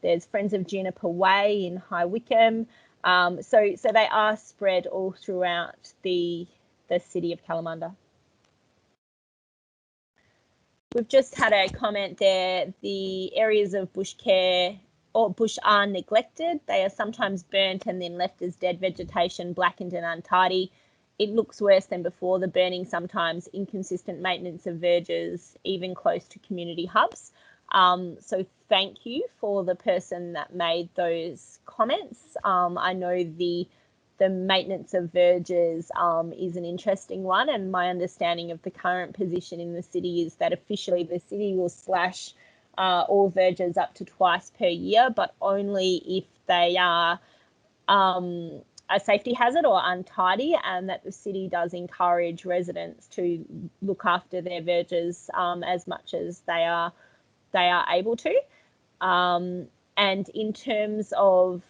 There's Friends of Juniper Way in High Wycombe. So they are spread all throughout the city of Kalamunda. We've just had a comment there. The areas of bush care or bush are neglected. They are sometimes burnt and then left as dead vegetation, blackened and untidy. It looks worse than before the burning sometimes, inconsistent maintenance of verges, even close to community hubs. So thank you for the person that made those comments. I know the maintenance of verges is an interesting one, and my understanding of the current position in the city is that officially the city will slash all verges up to twice per year, but only if they are a safety hazard or untidy, and that the city does encourage residents to look after their verges as much as they are able to. And in terms of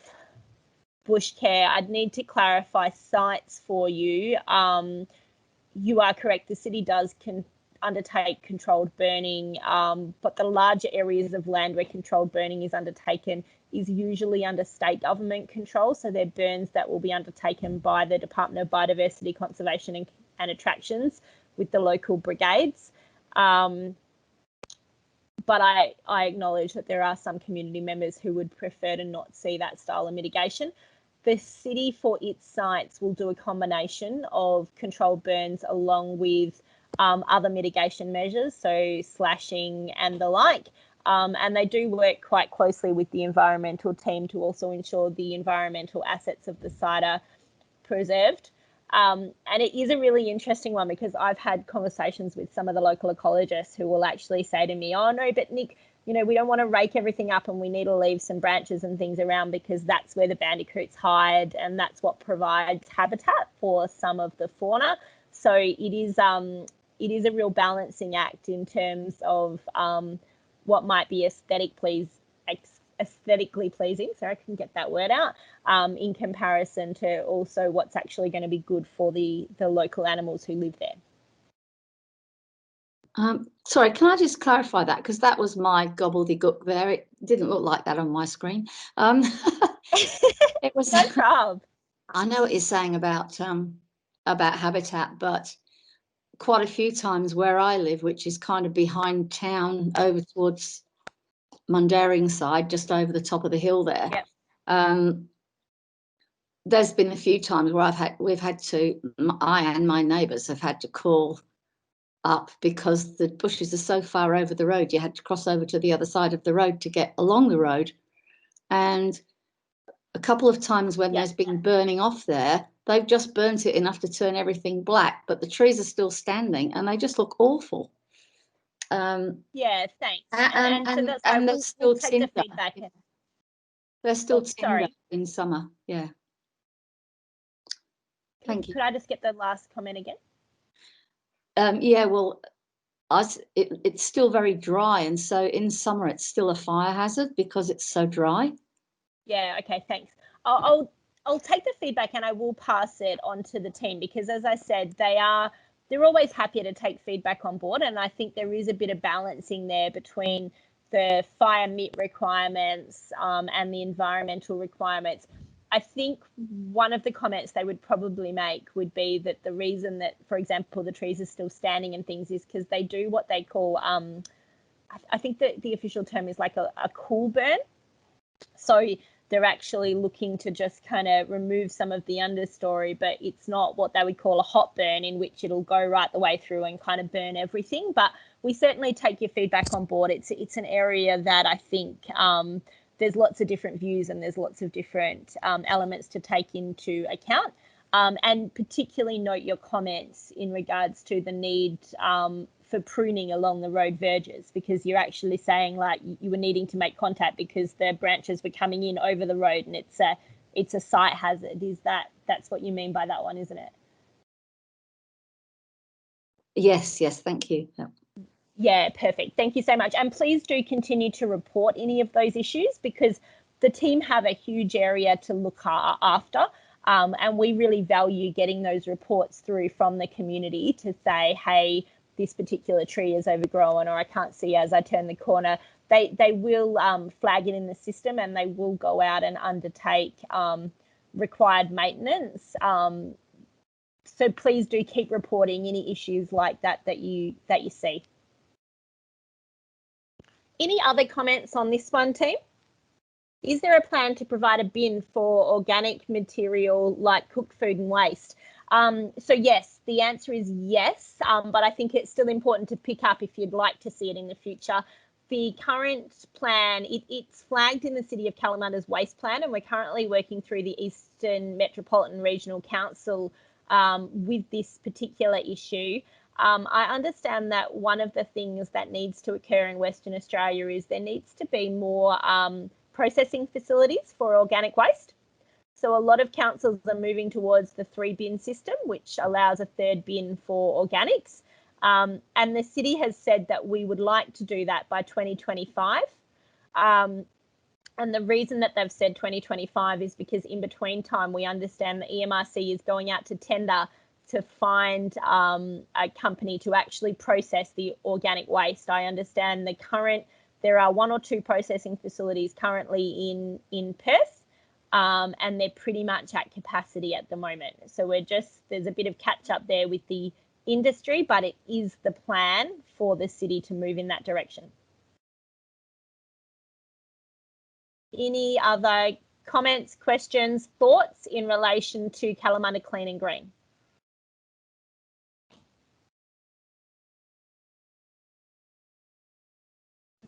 bush care, I'd need to clarify sites for you. You are correct, the city does undertake controlled burning, but the larger areas of land where controlled burning is undertaken is usually under state government control. So they're burns that will be undertaken by the Department of Biodiversity, Conservation and Attractions with the local brigades. But I acknowledge that there are some community members who would prefer to not see that style of mitigation. The city for its sites will do a combination of controlled burns along with other mitigation measures, so slashing and the like. And they do work quite closely with the environmental team to also ensure the environmental assets of the site are preserved. And it is a really interesting one because I've had conversations with some of the local ecologists who will actually say to me, oh no, but Nick, you know, we don't want to rake everything up and we need to leave some branches and things around because that's where the bandicoots hide and that's what provides habitat for some of the fauna. So it is a real balancing act in terms of what might be aesthetically pleasing, sorry, I couldn't get that word out, in comparison to also what's actually going to be good for the local animals who live there. Sorry, can I just clarify that? Because that was my gobbledygook there. It didn't look like that on my screen. It was No problem. I know what you're saying about habitat, but quite a few times where I live, which is kind of behind town over towards Mundaring side, just over the top of the hill there. Yep. There's been a few times where I and my neighbours have had to call up because the bushes are so far over the road. You had to cross over to the other side of the road to get along the road. And a couple of times when there's been burning off there, they've just burnt it enough to turn everything black, but the trees are still standing and they just look awful. Yeah, thanks. And there's still tinder. The feedback. There's still tinder in summer. Yeah. Thank you. Could I just get the last comment again? Yeah, well, it's still very dry, and so in summer it's still a fire hazard because it's so dry. Yeah, okay, thanks. I'll take the feedback and I will pass it on to the team because, as I said, they're always happy to take feedback on board, and I think there is a bit of balancing there between the fire MIT requirements and the environmental requirements. I think one of the comments they would probably make would be that the reason that, for example, the trees are still standing and things is because they do what they call, I think that the official term is like a cool burn. So they're actually looking to just kind of remove some of the understory, but it's not what they would call a hot burn in which it'll go right the way through and kind of burn everything. But we certainly take your feedback on board. It's an area that I think there's lots of different views and there's lots of different elements to take into account. And particularly note your comments in regards to the need for pruning along the road verges, because you're actually saying like you were needing to make contact because the branches were coming in over the road and it's a site hazard. That's what you mean by that one, isn't it? Yes, thank you. Yeah, perfect. Thank you so much. And please do continue to report any of those issues because the team have a huge area to look after. And we really value getting those reports through from the community to say, hey, this particular tree is overgrown or I can't see as I turn the corner. They will flag it in the system and they will go out and undertake required maintenance. So please do keep reporting any issues like that you see. Any other comments on this one, team? Is there a plan to provide a bin for organic material like cooked food and waste? So yes, the answer is yes, but I think it's still important to pick up if you'd like to see it in the future. The current plan, it's flagged in the City of Kalamunda's waste plan, and we're currently working through the Eastern Metropolitan Regional Council with this particular issue. I understand that one of the things that needs to occur in Western Australia is there needs to be more processing facilities for organic waste. So a lot of councils are moving towards the 3-bin system, which allows a 3rd bin for organics. And the city has said that we would like to do that by 2025. And the reason that they've said 2025 is because in between time, we understand the EMRC is going out to tender to find a company to actually process the organic waste. I understand there are 1 or 2 processing facilities currently in Perth, and they're pretty much at capacity at the moment. So there's a bit of catch up there with the industry, but it is the plan for the city to move in that direction. Any other comments, questions, thoughts in relation to Kalamunda Clean and Green?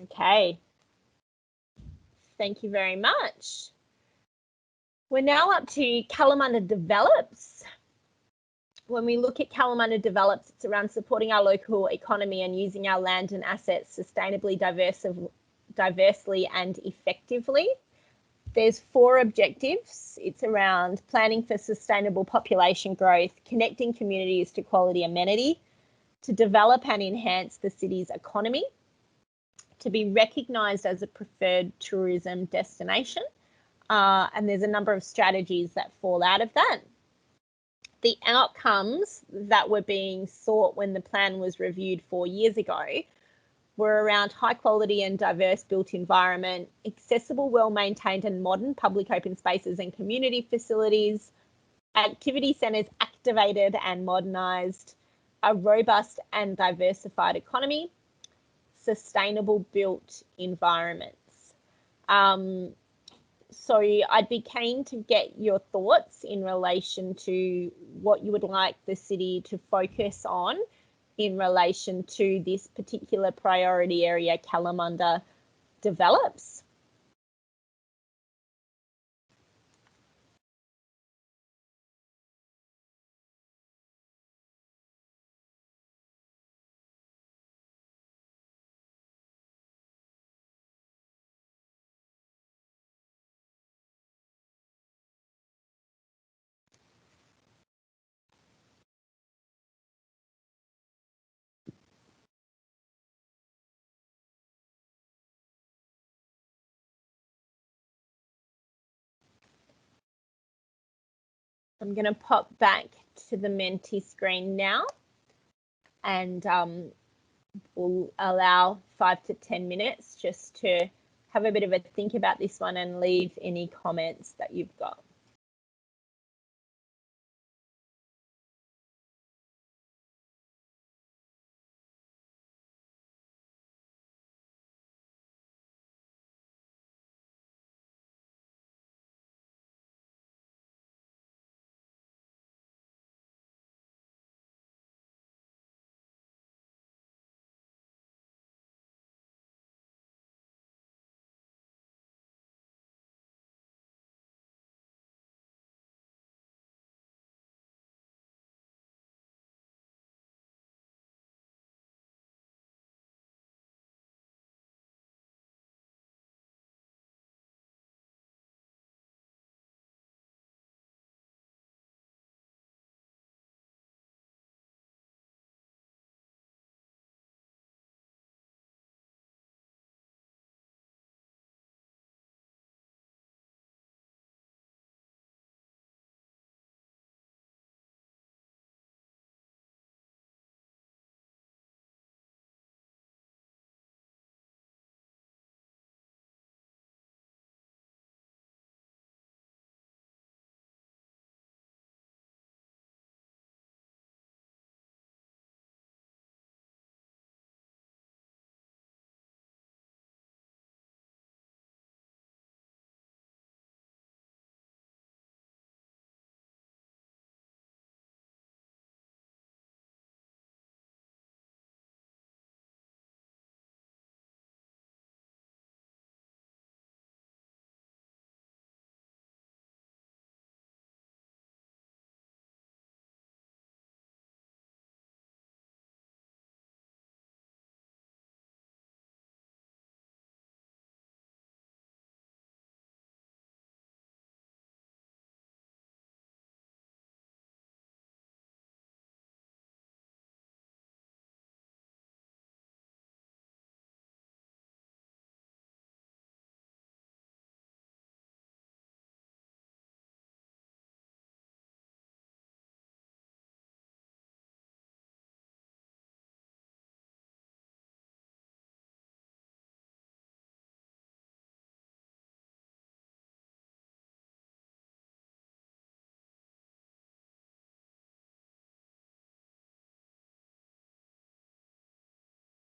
Okay. Thank you very much. We're now up to Kalamunda Develops. When we look at Kalamunda Develops, it's around supporting our local economy and using our land and assets sustainably, diversely and effectively. There's 4 objectives. It's around planning for sustainable population growth, connecting communities to quality amenity, to develop and enhance the city's economy, to be recognised as a preferred tourism destination, and there's a number of strategies that fall out of that. The outcomes that were being sought when the plan was reviewed 4 years ago were around high quality and diverse built environment, accessible, well-maintained and modern public open spaces and community facilities, activity centres activated and modernised, a robust and diversified economy, sustainable built environments. So I'd be keen to get your thoughts in relation to what you would like the city to focus on in relation to this particular priority area Kalamunda develops. I'm going to pop back to the Menti screen now, and we'll allow 5 to 10 minutes just to have a bit of a think about this one and leave any comments that you've got.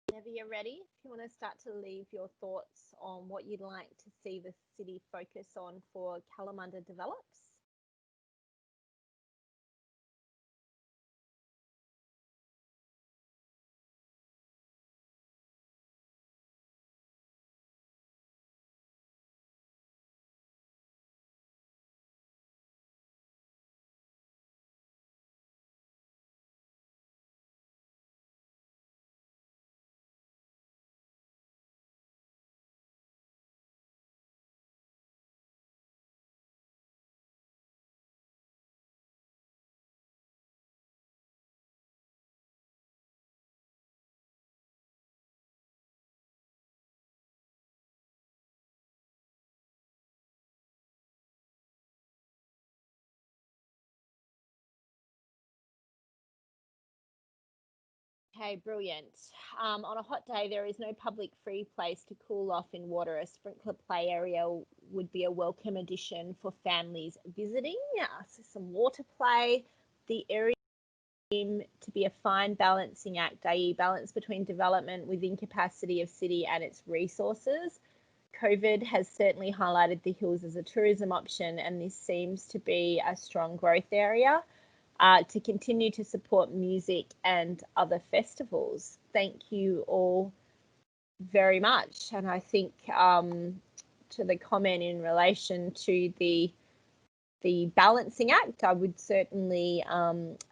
Whenever you're ready, if you want to start to leave your thoughts on what you'd like to see the city focus on for Kalamunda develops. Okay, brilliant. On a hot day, there is no public free place to cool off in water. A sprinkler play area would be a welcome addition for families visiting. So some water play. The area to be a fine balancing act, i.e. balance between development within capacity of city and its resources. COVID has certainly highlighted the hills as a tourism option, and this seems to be a strong growth area. To continue to support music and other festivals. Thank you all very much. And I think to the comment in relation to the balancing act, I would certainly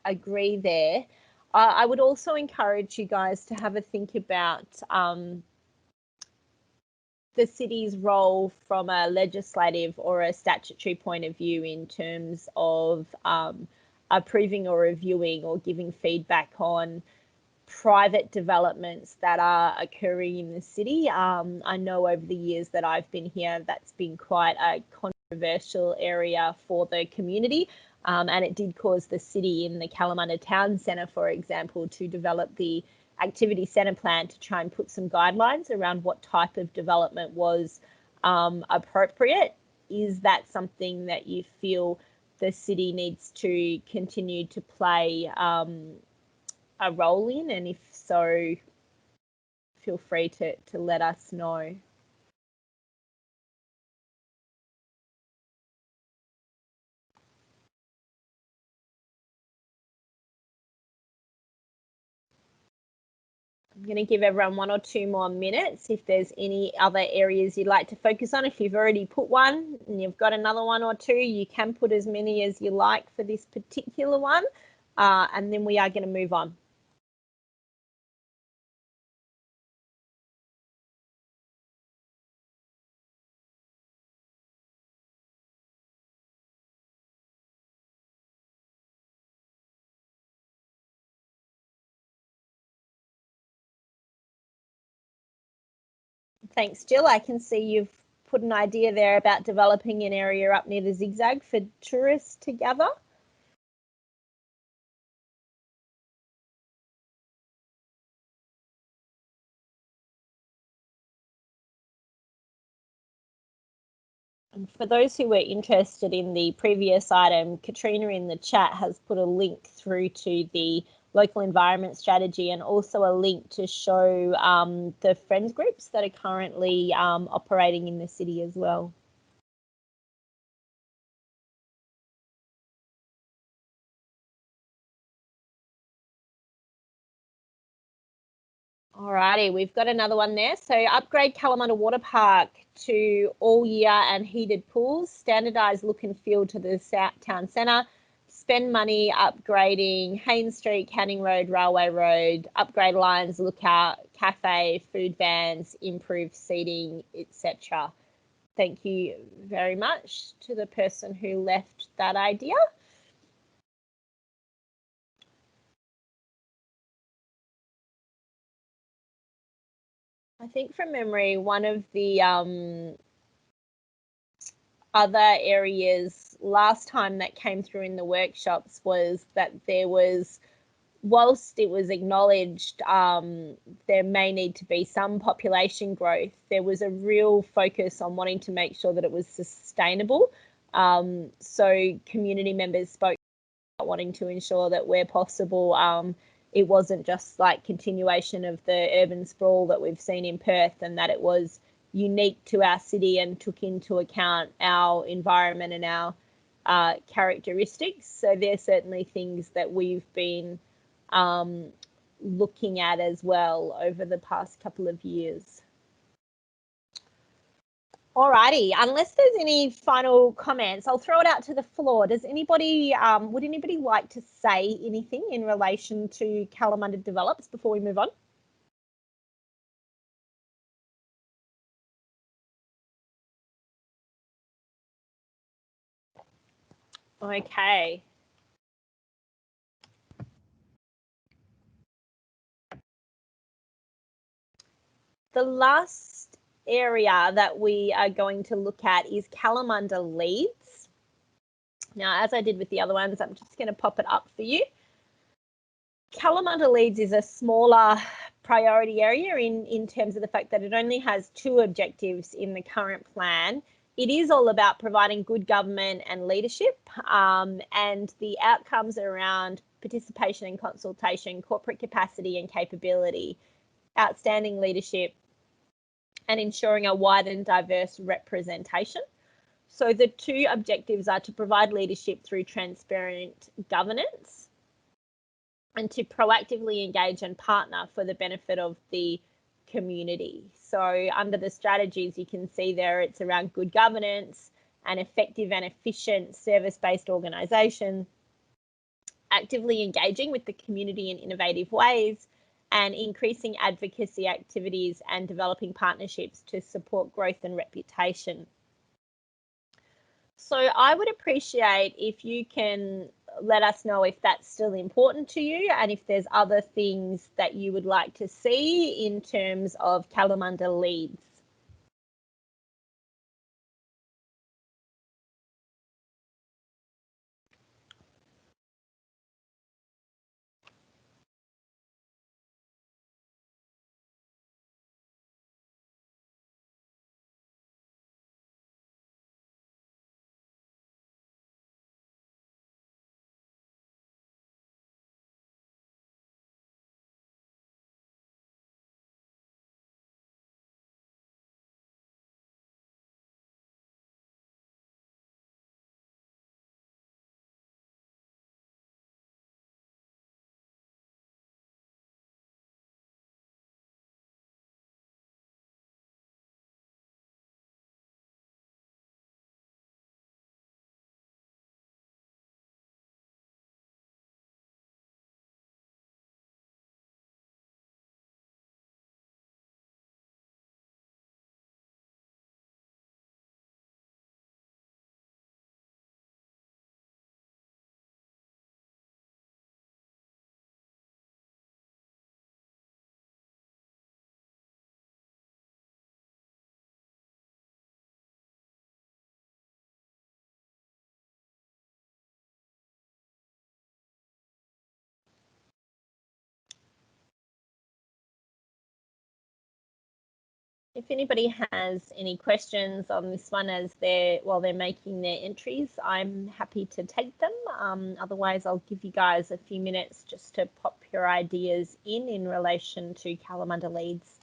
agree there. I would also encourage you guys to have a think about the city's role from a legislative or a statutory point of view in terms of approving or reviewing or giving feedback on private developments that are occurring in the city. I know over the years that I've been here, that's been quite a controversial area for the community. And it did cause the city in the Kalamunda Town Centre, for example, to develop the activity centre plan to try and put some guidelines around what type of development was appropriate. Is that something that you feel the city needs to continue to play a role in? And if so, feel free to let us know. I'm going to give everyone 1 or 2 more minutes if there's any other areas you'd like to focus on. If you've already put one and you've got another 1 or 2, you can put as many as you like for this particular one, and then we are going to move on. Thanks, Jill. I can see you've put an idea there about developing an area up near the zigzag for tourists to gather. And for those who were interested in the previous item, Katrina in the chat has put a link through to the local environment strategy and also a link to show the friends groups that are currently operating in the city as well. Alrighty, we've got another one there. So upgrade Kalamunda Water Park to all year and heated pools, standardised look and feel to the town centre, spend money upgrading Haynes Street, Canning Road, Railway Road, upgrade lines, lookout, cafe, food vans, improve seating, etc. Thank you very much to the person who left that idea. I think from memory, one of the other areas last time that came through in the workshops was that there was, whilst it was acknowledged there may need to be some population growth, there was a real focus on wanting to make sure that it was sustainable. So community members spoke about wanting to ensure that where possible, it wasn't just like continuation of the urban sprawl that we've seen in Perth, and that it was unique to our city and took into account our environment and our characteristics. So there's certainly things that we've been looking at as well over the past couple of years. Alrighty, unless there's any final comments, I'll throw it out to the floor. Does anybody, would anybody like to say anything in relation to Kalamunda Develops before we move on? Okay. The last area that we are going to look at is Kalamunda Leeds. Now, as I did with the other ones, I'm just going to pop it up for you. Kalamunda Leeds is a smaller priority area in terms of the fact that it only has 2 objectives in the current plan. It is all about providing good government and leadership, and the outcomes around participation and consultation, corporate capacity and capability, outstanding leadership, and ensuring a wide and diverse representation. So the 2 objectives are to provide leadership through transparent governance and to proactively engage and partner for the benefit of the community. So under the strategies, you can see there it's around good governance, an effective and efficient service-based organisation, actively engaging with the community in innovative ways, and increasing advocacy activities and developing partnerships to support growth and reputation. So I would appreciate if you can let us know if that's still important to you and if there's other things that you would like to see in terms of Kalamunda Leeds. If anybody has any questions on this one while they're making their entries, I'm happy to take them. Otherwise, I'll give you guys a few minutes just to pop your ideas in relation to Kalamunda Leeds.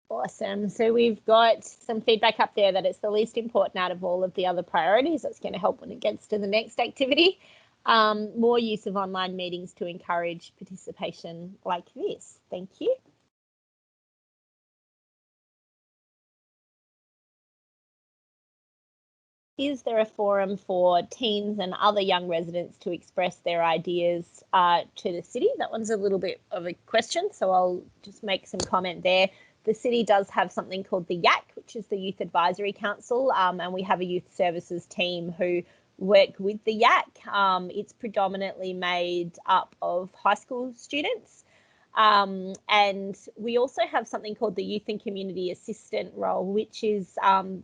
Awesome. So we've got some feedback up there that it's the least important out of all of the other priorities. It's going to help when it gets to the next activity. More use of online meetings to encourage participation like this. Thank you. Is there a forum for teens and other young residents to express their ideas to the city? That one's a little bit of a question, so I'll just make some comment there. The city does have something called the YAC, which is the Youth Advisory Council, and we have a youth services team who work with the YAC. It's predominantly made up of high school students. And we also have something called the Youth and Community Assistant role, which is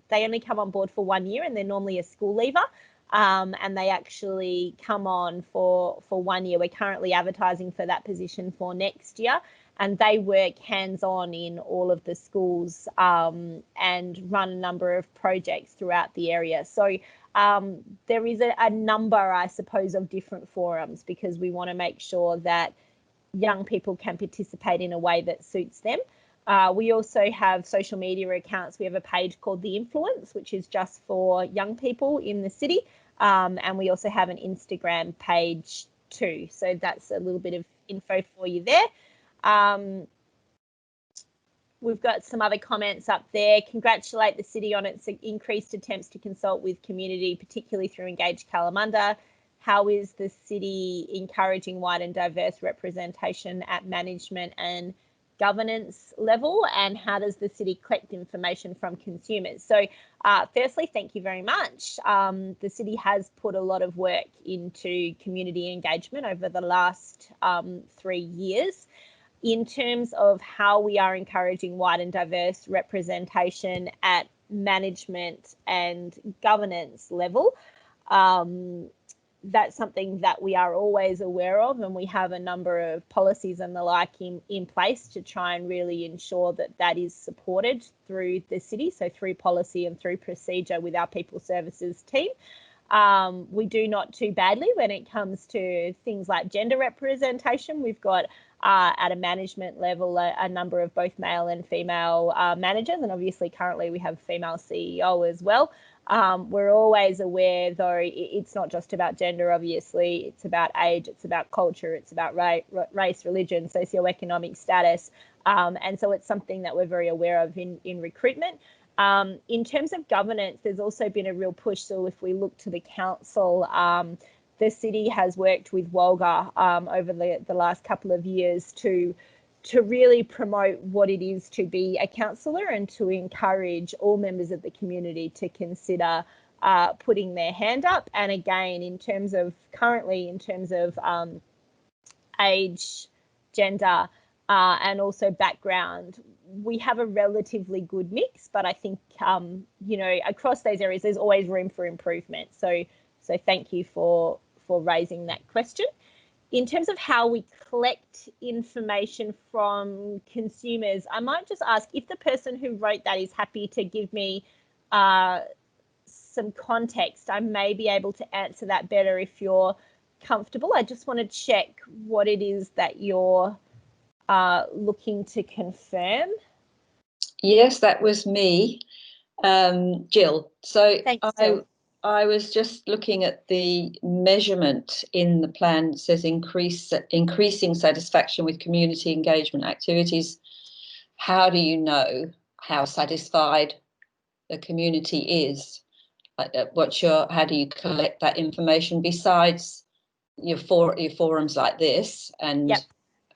they only come on board for 1 year and they're normally a school leaver. And they actually come on for 1 year. We're currently advertising for that position for next year. and they work hands-on in all of the schools and run a number of projects throughout the area. So there is a number, I suppose, of different forums, because we want to make sure that young people can participate in a way that suits them. We also have social media accounts. We have a page called The Influence, which is just for young people in the city. And we also have an Instagram page too. So that's a little bit of info for you there. We've got some other comments up there. Congratulate the city on its increased attempts to consult with community, particularly through Engage Kalamunda. How is the city encouraging wide and diverse representation at management and governance level, and how does the city collect information from consumers? So firstly, thank you very much. The city has put a lot of work into community engagement over the last 3 years. In terms of how we are encouraging wide and diverse representation at management and governance level, that's something that we are always aware of, and we have a number of policies and the like in place to try and really ensure that that is supported through the city, so through policy and through procedure with our people services team. We do not too badly when it comes to things like gender representation. We've got at a management level a number of both male and female managers, and obviously currently we have a female CEO as well. We're always aware, though, it's not just about gender, obviously. It's about age, it's about culture, it's about race, religion, socioeconomic status. And so it's something that we're very aware of in recruitment. In terms of governance, there's also been a real push. So if we look to the council, the city has worked with WOLGA over the last couple of years to really promote what it is to be a councillor, and to encourage all members of the community to consider putting their hand up. And again, in terms of age, gender, and also background, we have a relatively good mix, but I think, across those areas, there's always room for improvement. So thank you for raising that question. In terms of how we collect information from consumers, I might just ask if the person who wrote that is happy to give me some context. I may be able to answer that better if you're comfortable. I just want to check what it is that you're looking to confirm. Yes, that was me, Jill. So Thanks, Jill. I was just looking at the measurement in the plan. It says increasing satisfaction with community engagement activities. How do you know how satisfied the community is? How do you collect that information besides your forums like this and Yep.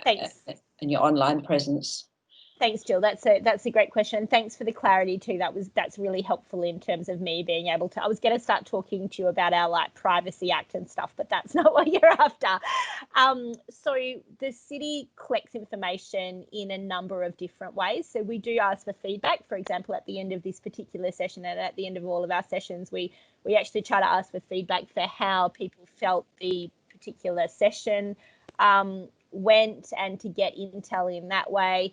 Thanks. And your online presence? Thanks, Jill. That's a great question. Thanks for the clarity too. That's really helpful in terms of me being able to. I was going to start talking to you about our Privacy Act and stuff, but that's not what you're after. So the city collects information in a number of different ways. So we do ask for feedback. For example, at the end of this particular session and at the end of all of our sessions, we actually try to ask for feedback for how people felt the particular session went, and to get intel in that way.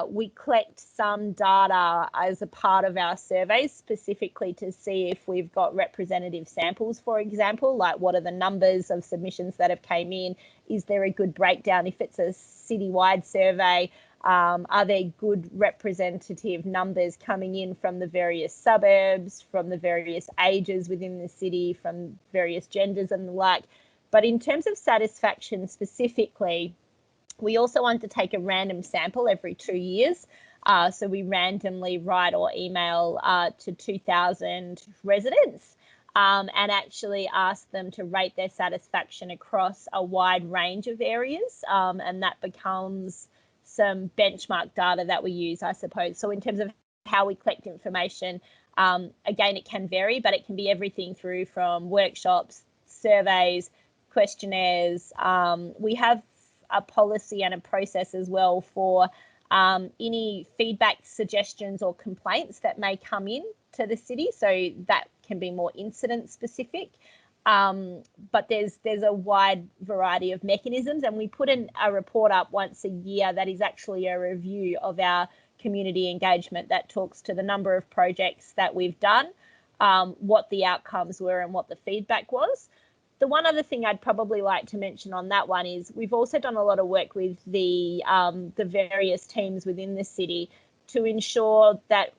We collect some data as a part of our surveys, specifically to see if we've got representative samples, for example, like what are the numbers of submissions that have came in? Is there a good breakdown? If it's a citywide survey, are there good representative numbers coming in from the various suburbs, from the various ages within the city, from various genders and the like? But in terms of satisfaction specifically, we also undertake a random sample every 2 years. So we randomly write or email to 2,000 residents and actually ask them to rate their satisfaction across a wide range of areas. And that becomes some benchmark data that we use, I suppose. So in terms of how we collect information, again, it can vary, but it can be everything through from workshops, surveys, questionnaires. We have a policy and a process as well for any feedback, suggestions or complaints that may come in to the city. So that can be more incident specific. But there's a wide variety of mechanisms, and we put a report up once a year that is actually a review of our community engagement that talks to the number of projects that we've done, what the outcomes were and what the feedback was. The one other thing I'd probably like to mention on that one is we've also done a lot of work with the various teams within the city to ensure that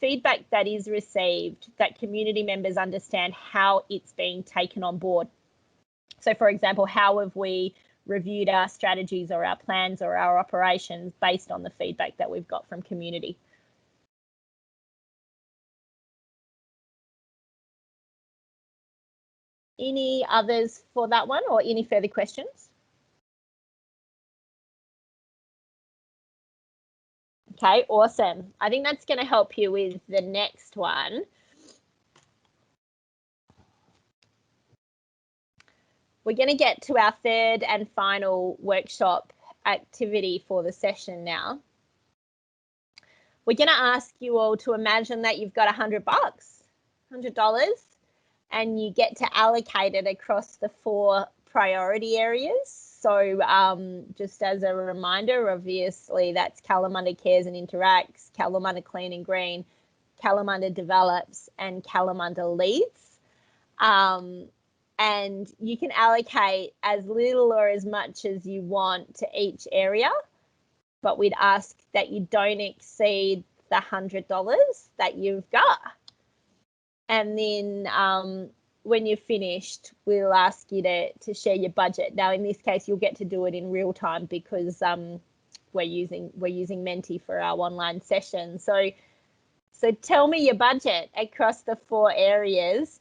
feedback that is received, that community members understand how it's being taken on board. So, for example, how have we reviewed our strategies or our plans or our operations based on the feedback that we've got from community? Any others for that one, or any further questions? Okay, awesome. I think that's going to help you with the next one. We're going to get to our third and final workshop activity for the session now. We're going to ask you all to imagine that you've got $100, $100, and you get to allocate it across the 4 priority areas. So just as a reminder, obviously that's Kalamunda Cares and Interacts, Kalamunda Clean and Green, Kalamunda Develops, and Kalamunda Leeds. And you can allocate as little or as much as you want to each area, but we'd ask that you don't exceed the $100 that you've got. And then when you're finished, we'll ask you to share your budget. Now, in this case, you'll get to do it in real time because we're using Menti for our online session. So tell me your budget across the 4 areas,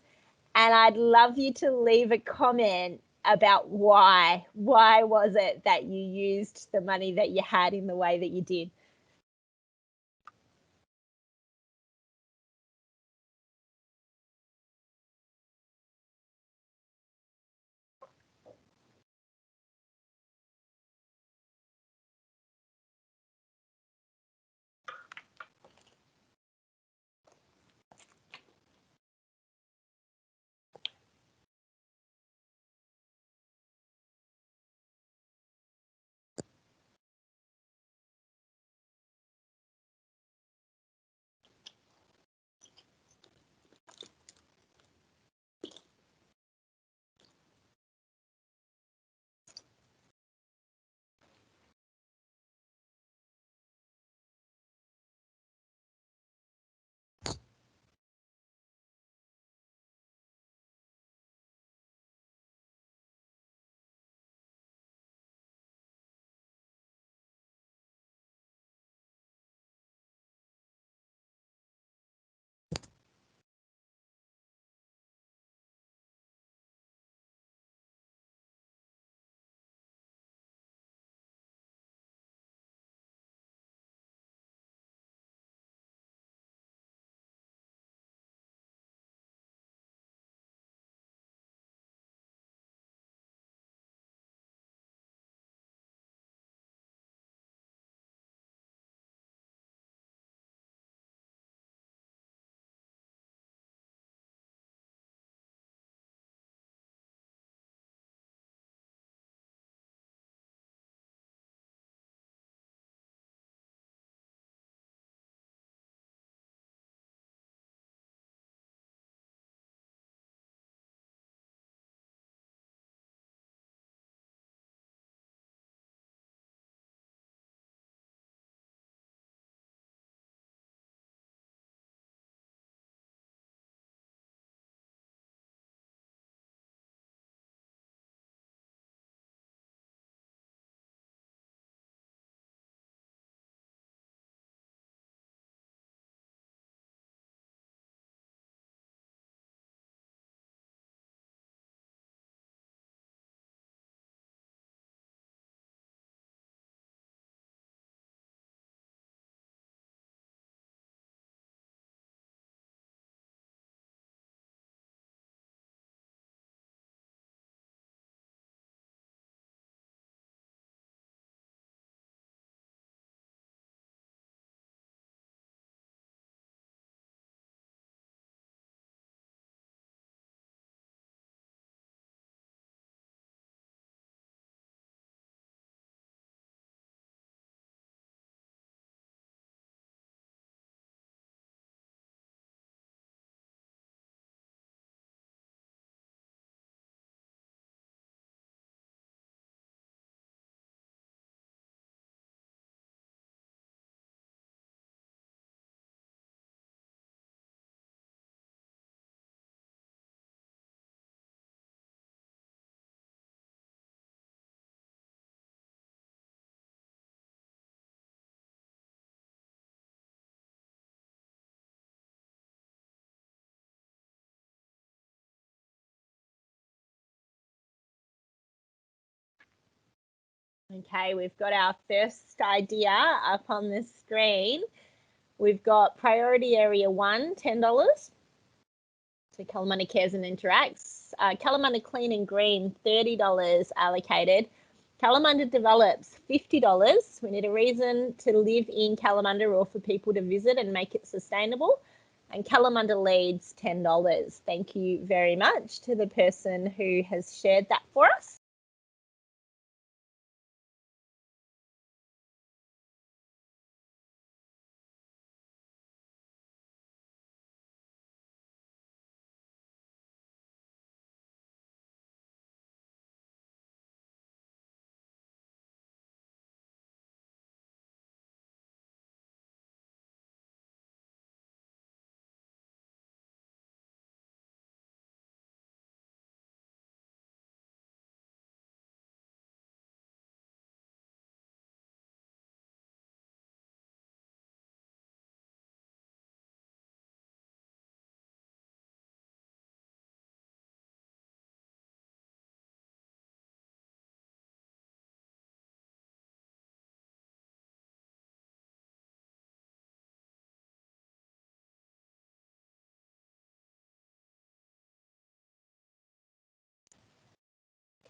and I'd love you to leave a comment about why. Why was it that you used the money that you had in the way that you did? Okay, we've got our first idea up on the screen. We've got priority area 1, $10. So Kalamunda Cares and Interacts. Kalamunda Clean and Green, $30 allocated. Kalamunda Develops, $50. We need a reason to live in Kalamunda or for people to visit and make it sustainable. And Kalamunda Leeds, $10. Thank you very much to the person who has shared that for us.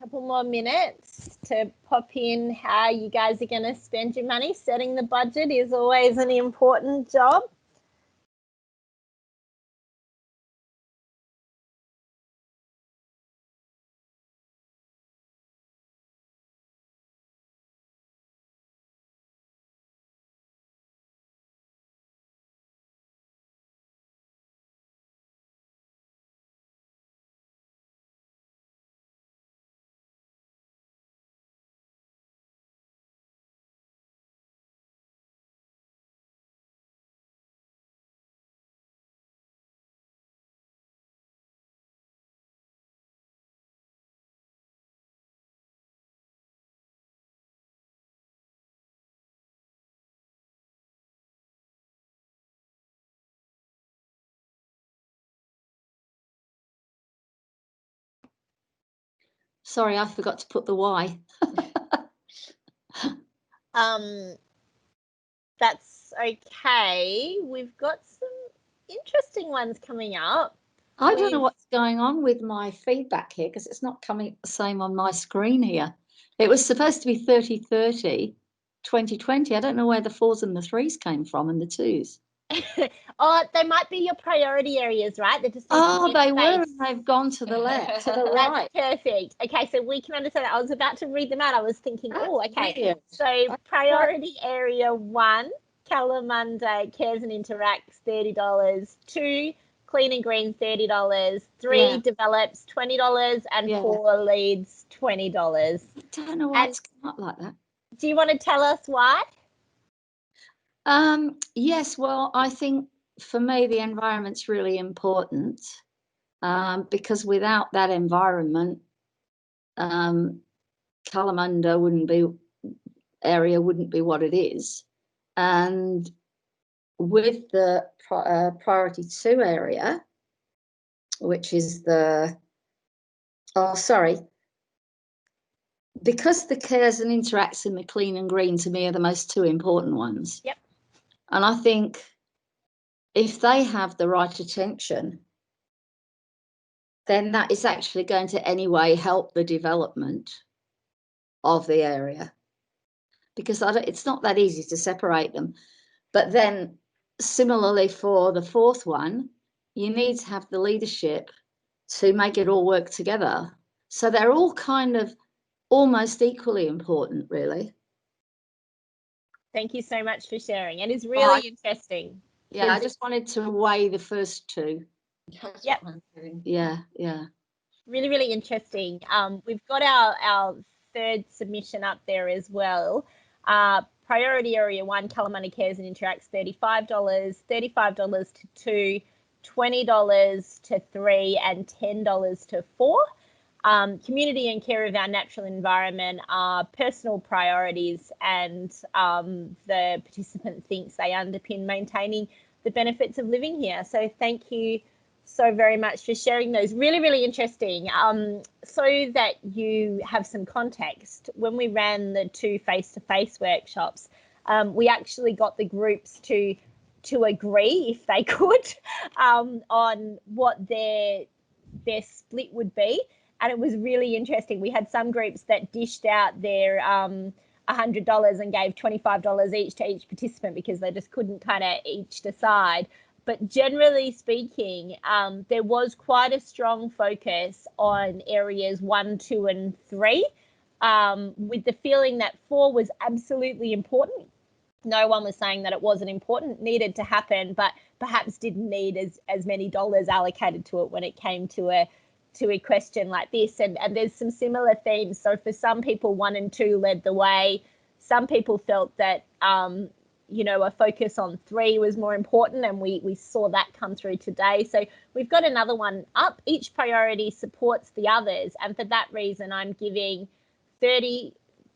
Couple more minutes to pop in how you guys are going to spend your money. Setting the budget is always an important job. Sorry, I forgot to put the Y. That's okay. We've got some interesting ones coming up. I don't know what's going on with my feedback here because it's not coming the same on my screen here. It was supposed to be 30-30, 2020. I don't know where the 4s and the 3s came from and the 2s. Oh, they might be your priority areas, right? They're just Oh, they were, and they've gone to the left, to the right. That's perfect. Okay, so we can understand that. I was about to read them out. I was thinking, oh, okay. Weird. So priority area 1, Kalamunda Cares and Interacts, $30. 2, Clean and Green, $30. 3, Yeah. Develops, $20. And Yeah. 4, Leads, $20. I don't know why it's come up like that. Do you want to tell us why? Yes, well, I think for me, the environment's really important because without that environment, Kalamunda wouldn't be what it is. And with the priority 2 area, which is because the cares and interacts in the clean and green to me are the most 2 important ones. Yep. And I think if they have the right attention, then that is actually going to anyway help the development of the area, because it's not that easy to separate them. But then similarly for the 4th one, you need to have the leadership to make it all work together. So they're all kind of almost equally important, really. Thank you so much for sharing. It is really interesting. Yeah, I just wanted to weigh the first 2. Yep. Yeah. Really, really interesting. We've got our 3rd submission up there as well. Priority area 1, Kalamunda Cares and Interacts, $35. $35 to 2, $20 to 3, and $10 to 4. Community and care of our natural environment are personal priorities, and the participant thinks they underpin maintaining the benefits of living here. So thank you so very much for sharing those. Really, really interesting. So that you have some context, when we ran the 2 face-to-face workshops, we actually got the groups to agree, if they could, on what their split would be. And it was really interesting. We had some groups that dished out their $100 and gave $25 each to each participant because they just couldn't kind of each decide. But generally speaking, there was quite a strong focus on areas 1, 2, and 3, with the feeling that 4 was absolutely important. No one was saying that it wasn't important, needed to happen, but perhaps didn't need as many dollars allocated to it when it came to a question like this. And there's some similar themes. So for some people, 1 and 2 led the way. Some people felt that a focus on 3 was more important, and we saw that come through today. So we've got another one up. Each priority supports the others, and for that reason, I'm giving 30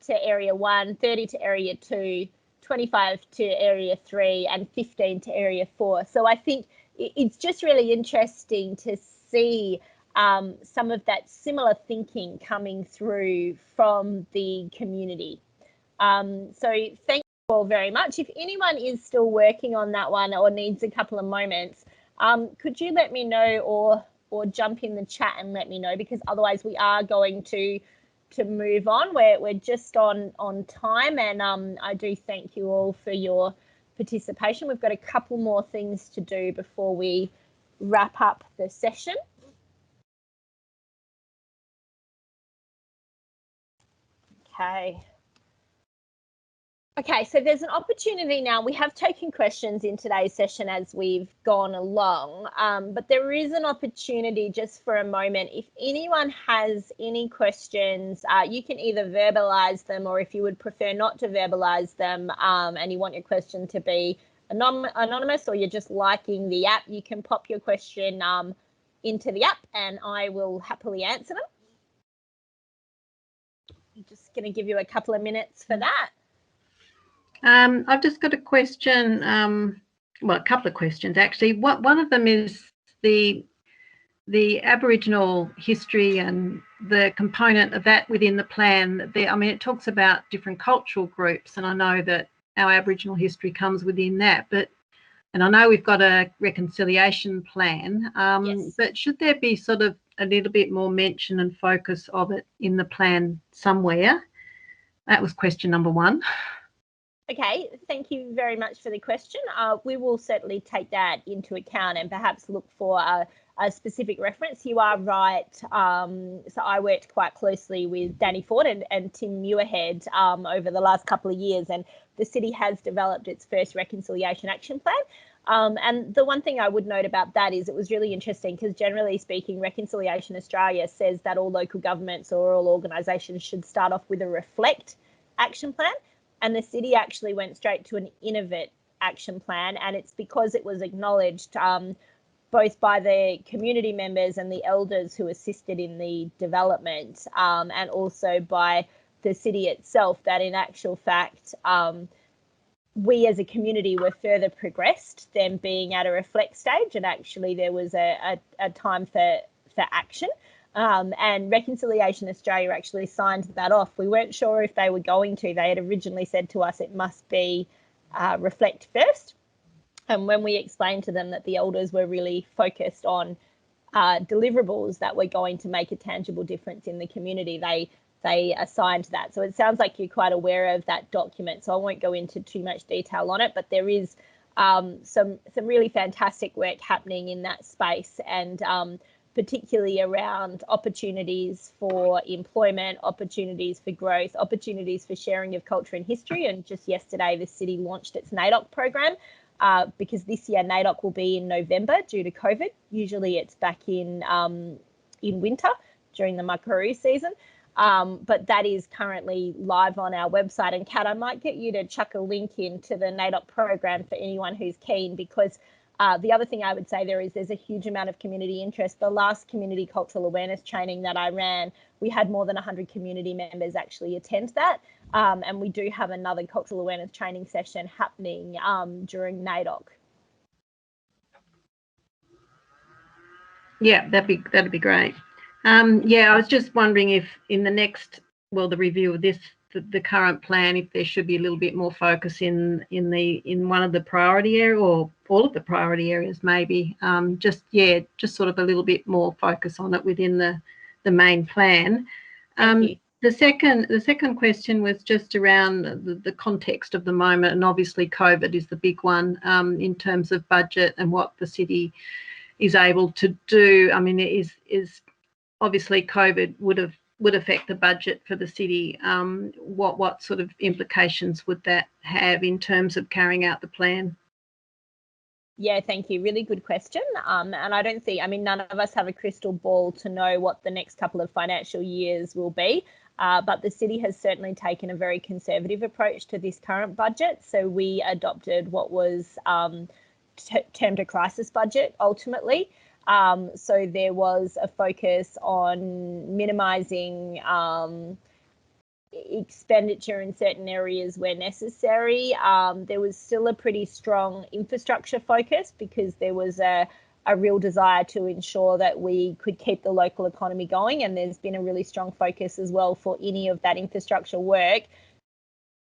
to area 1, 30 to area 2, 25 to area 3, and 15 to area 4. So I think it's just really interesting to see some of that similar thinking coming through from the community. So thank you all very much. If anyone is still working on that one or needs a couple of moments, could you let me know or jump in the chat and let me know, because otherwise we are going to move on. We're just on time, and I do thank you all for your participation. We've got a couple more things to do before we wrap up the session. Okay, so there's an opportunity now. We have taken questions in today's session as we've gone along, but there is an opportunity just for a moment. If anyone has any questions, you can either verbalise them, or if you would prefer not to verbalise them and you want your question to be anonymous, or you're just liking the app, you can pop your question into the app and I will happily answer them. I'm just going to give you a couple of minutes for that. I've just got a question, well, a couple of questions actually. One of them is the Aboriginal history and the component of that within the plan. I mean, it talks about different cultural groups, and I know that our Aboriginal history comes within that, and I know we've got a reconciliation plan, Yes. but should there be sort of a little bit more mention and focus of it in the plan somewhere? That was question number 1. Okay, thank you very much for the question. We will certainly take that into account and perhaps look for a specific reference. You are right. So I worked quite closely with Danny Ford and Tim Muirhead over the last couple of years, and the city has developed its first reconciliation action plan. And the one thing I would note about that is it was really interesting because generally speaking, Reconciliation Australia says that all local governments or all organisations should start off with a reflect action plan. And the city actually went straight to an innovate action plan, and it's because it was acknowledged both by the community members and the elders who assisted in the development, and also by the city itself, that in actual fact, we as a community were further progressed than being at a reflect stage, and actually there was a time for action. And Reconciliation Australia actually signed that off. We weren't sure if they were going to. They had originally said to us it must be reflect first. And when we explained to them that the elders were really focused on deliverables that were going to make a tangible difference in the community, they assigned that. So it sounds like you're quite aware of that document. So I won't go into too much detail on it, but there is some really fantastic work happening in that space, and particularly around opportunities for employment, opportunities for growth, opportunities for sharing of culture and history. And just yesterday, the city launched its NAIDOC program because this year NAIDOC will be in November due to COVID. Usually it's back in winter during the Makaroo season. But that is currently live on our website. And Kat, I might get you to chuck a link into the NAIDOC program for anyone who's keen, because the other thing I would say there's a huge amount of community interest. The last community cultural awareness training that I ran, we had more than 100 community members actually attend that. And we do have another cultural awareness training session happening during NAIDOC. Yeah, that'd be great. Yeah, I was just wondering if in the next, well, the review of this, the current plan, if there should be a little bit more focus in one of the priority area or all of the priority areas, maybe. Just sort of a little bit more focus on it within the main plan. Thank you. The second question was just around the context of the moment, and obviously COVID is the big one in terms of budget and what the city is able to do. I mean, it is obviously COVID would affect the budget for the city. What sort of implications would that have in terms of carrying out the plan? Yeah, thank you. Really good question. And I don't think, I mean, none of us have a crystal ball to know what the next couple of financial years will be. But the city has certainly taken a very conservative approach to this current budget. So we adopted what was termed a crisis budget ultimately. So there was a focus on minimising expenditure in certain areas where necessary. There was still a pretty strong infrastructure focus because there was a real desire to ensure that we could keep the local economy going, and there's been a really strong focus as well for any of that infrastructure work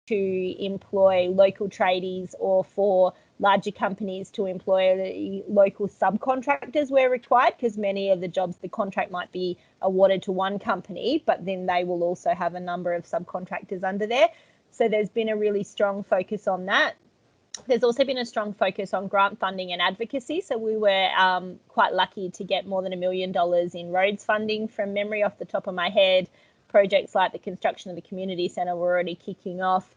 to employ local tradies or for larger companies to employ local subcontractors where required, because many of the jobs, the contract might be awarded to one company, but then they will also have a number of subcontractors under there. So there's been a really strong focus on that. There's also been a strong focus on grant funding and advocacy. So we were quite lucky to get more than $1 million in roads funding from memory off the top of my head. Projects like the construction of the community centre were already kicking off.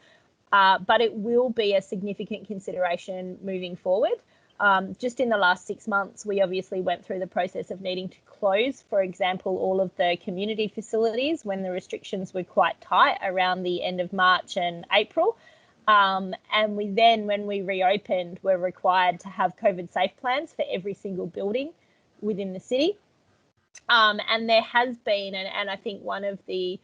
But it will be a significant consideration moving forward. Just in the last 6 months, we obviously went through the process of needing to close, for example, all of the community facilities when the restrictions were quite tight around the end of March and April. And we then, when we reopened, were required to have COVID safe plans for every single building within the city. And there has been, and I think one of the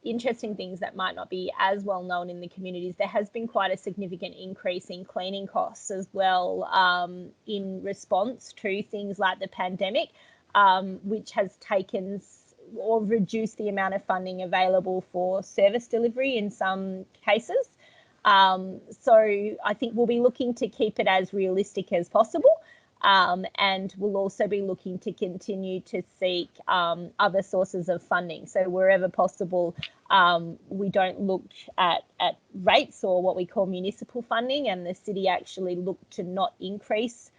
interesting things that might not be as well known in the communities, there has been quite a significant increase in cleaning costs as well in response to things like the pandemic, which has taken or reduced the amount of funding available for service delivery in some cases. So I think we'll be looking to keep it as realistic as possible. And we'll also be looking to continue to seek other sources of funding. So wherever possible, we don't look at rates or what we call municipal funding, and the city actually looked to not increase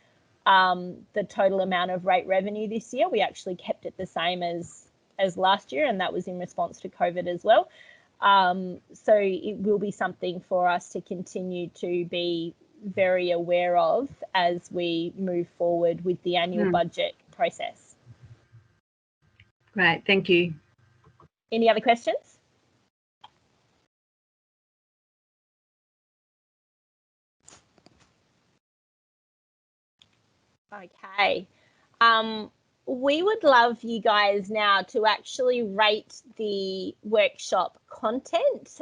the total amount of rate revenue this year. We actually kept it the same as last year, and that was in response to COVID as well. So it will be something for us to continue to be very aware of as we move forward with the annual budget process. Great, thank you. Any other questions? Okay. We would love you guys now to actually rate the workshop content.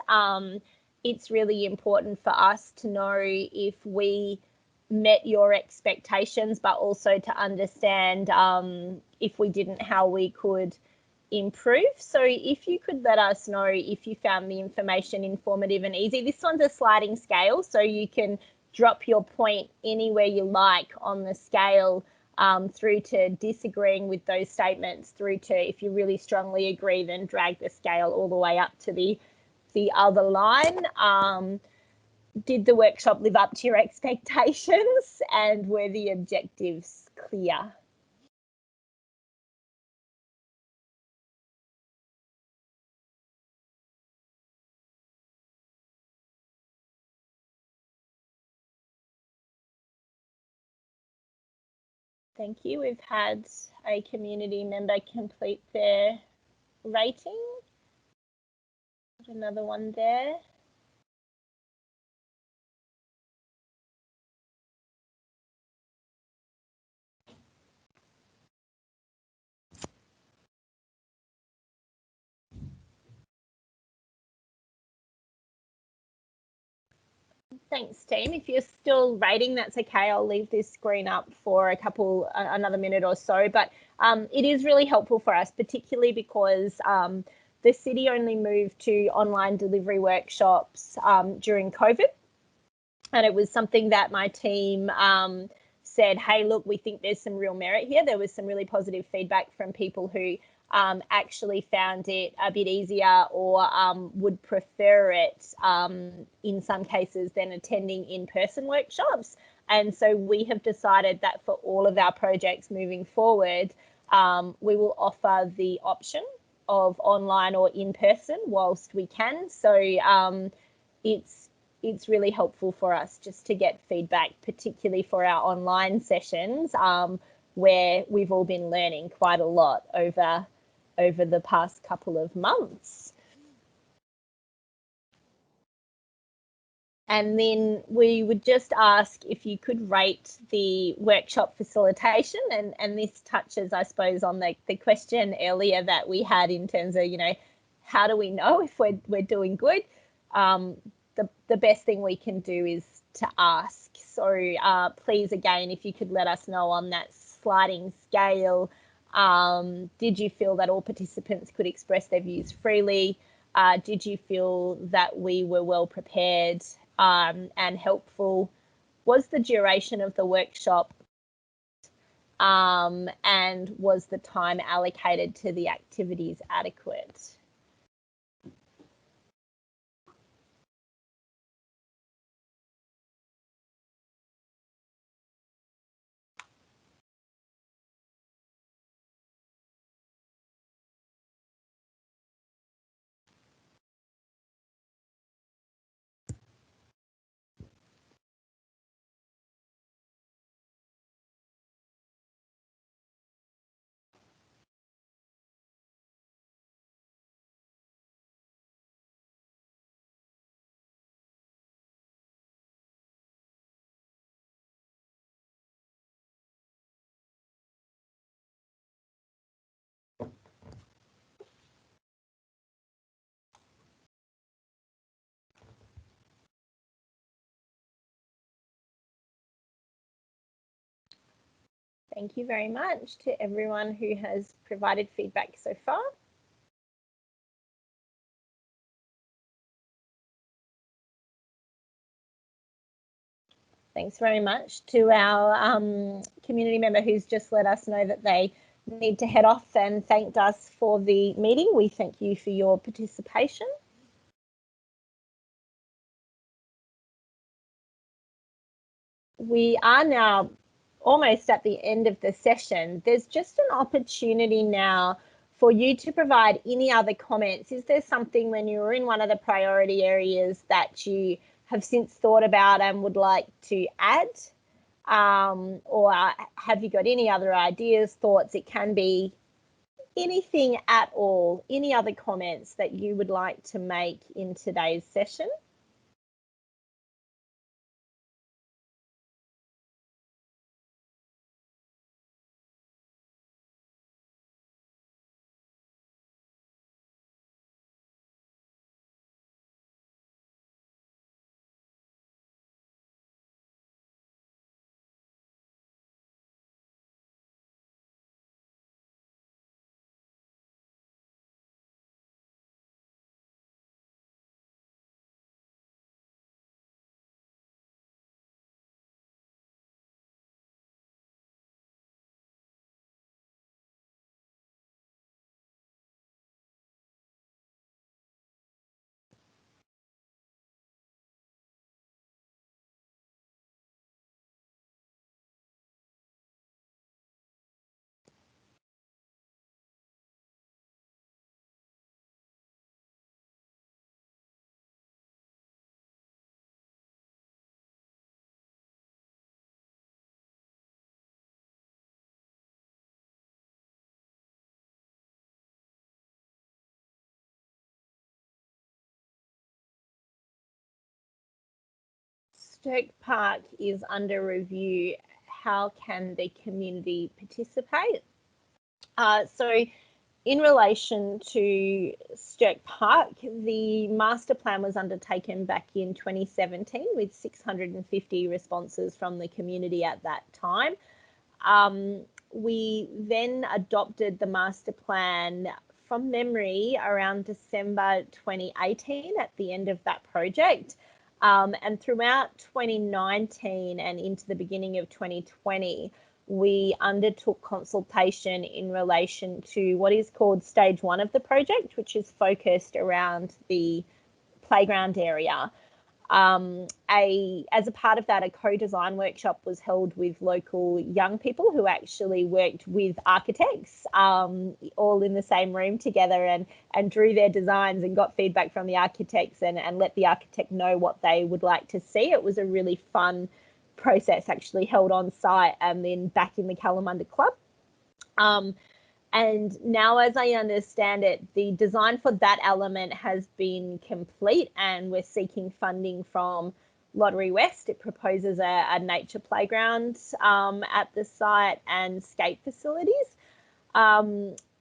It's really important for us to know if we met your expectations, but also to understand if we didn't, how we could improve. So if you could let us know if you found the information informative and easy. This one's a sliding scale, so you can drop your point anywhere you like on the scale, through to disagreeing with those statements, through to, if you really strongly agree, then drag the scale all the way up to the other line. Did the workshop live up to your expectations, and were the objectives clear? Thank you. We've had a community member complete their rating. Another one there. Thanks, team. If you're still rating, that's okay. I'll leave this screen up for another minute or so. But it is really helpful for us, particularly because the city only moved to online delivery workshops during COVID. And it was something that my team said, hey, look, we think there's some real merit here. There was some really positive feedback from people who actually found it a bit easier or would prefer it in some cases than attending in-person workshops. And so we have decided that for all of our projects moving forward, we will offer the option of online or in-person whilst we can. So it's really helpful for us just to get feedback, particularly for our online sessions, where we've all been learning quite a lot over the past couple of months. And then we would just ask if you could rate the workshop facilitation, and this touches, I suppose, on the question earlier that we had in terms of, how do we know if we're doing good? The best thing we can do is to ask. So please, again, if you could let us know on that sliding scale, did you feel that all participants could express their views freely? Did you feel that we were well prepared and helpful? Was the duration of the workshop and was the time allocated to the activities adequate? Thank you very much to everyone who has provided feedback so far. Thanks very much to our community member who's just let us know that they need to head off and thanked us for the meeting. We thank you for your participation. We are now almost at the end of the session. There's just an opportunity now for you to provide any other comments. Is there something when you were in one of the priority areas that you have since thought about and would like to add? Or have you got any other ideas, thoughts? It can be anything at all, any other comments that you would like to make in today's session? Stoke Park is under review. How can the community participate? So In relation to Stirk Park, the master plan was undertaken back in 2017 with 650 responses from the community at that time. We then adopted the master plan from memory around December 2018 at the end of that project. And throughout 2019 and into the beginning of 2020, we undertook consultation in relation to what is called stage 1 of the project, which is focused around the playground area. As a part of that, a co-design workshop was held with local young people who actually worked with architects, all in the same room together, and drew their designs and got feedback from the architects and let the architect know what they would like to see. It was a really fun process, actually held on site and then back in the Kalamunda Club. And now, as I understand it, the design for that element has been complete and we're seeking funding from Lottery West. It proposes a nature playground at the site and skate facilities.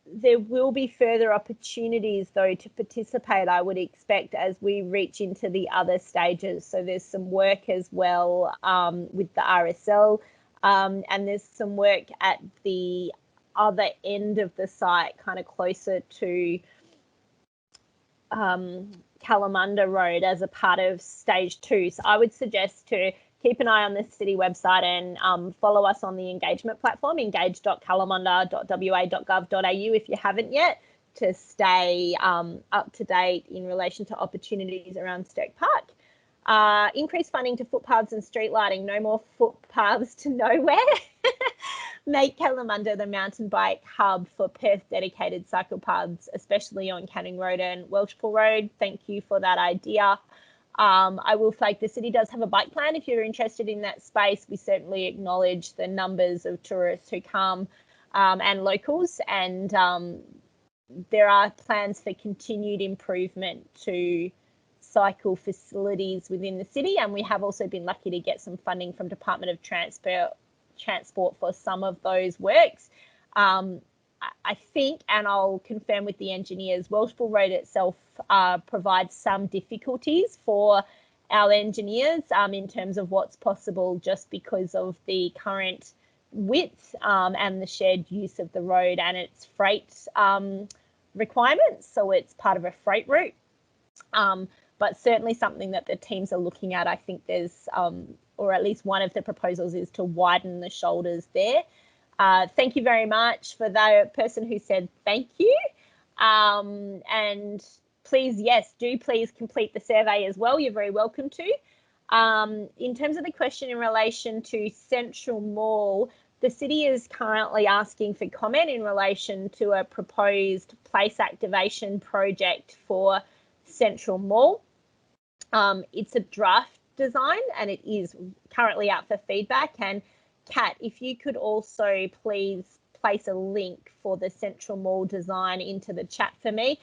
There will be further opportunities, though, to participate, I would expect, as we reach into the other stages. So there's some work as well with the RSL, and there's some work at the other end of the site, kind of closer to Kalamunda Road as a part of stage 2. So I would suggest to keep an eye on the city website and follow us on the engagement platform, engage.kalamunda.wa.gov.au if you haven't yet, to stay up to date in relation to opportunities around Stirk Park. Increased funding to footpaths and street lighting, no more footpaths to nowhere. Make Kalamunda the mountain bike hub for Perth dedicated cycle paths, especially on Canning Road and Welshpool Road. Thank you for that idea. I will flag the city does have a bike plan if you're interested in that space. We certainly acknowledge the numbers of tourists who come and locals, and there are plans for continued improvement to cycle facilities within the city, and we have also been lucky to get some funding from Department of Transport for some of those works. I think, and I'll confirm with the engineers, Welshpool Road itself provides some difficulties for our engineers in terms of what's possible, just because of the current width and the shared use of the road and its freight requirements. So it's part of a freight route, but certainly something that the teams are looking at. I think there's, or at least one of the proposals is to widen the shoulders there. Thank you very much for the person who said thank you. And please, yes, do please complete the survey as well. You're very welcome to. In terms of the question in relation to Central Mall, the city is currently asking for comment in relation to a proposed place activation project for Central Mall. It's a draft design and it is currently out for feedback. And Kat, if you could also please place a link for the Central Mall design into the chat for me.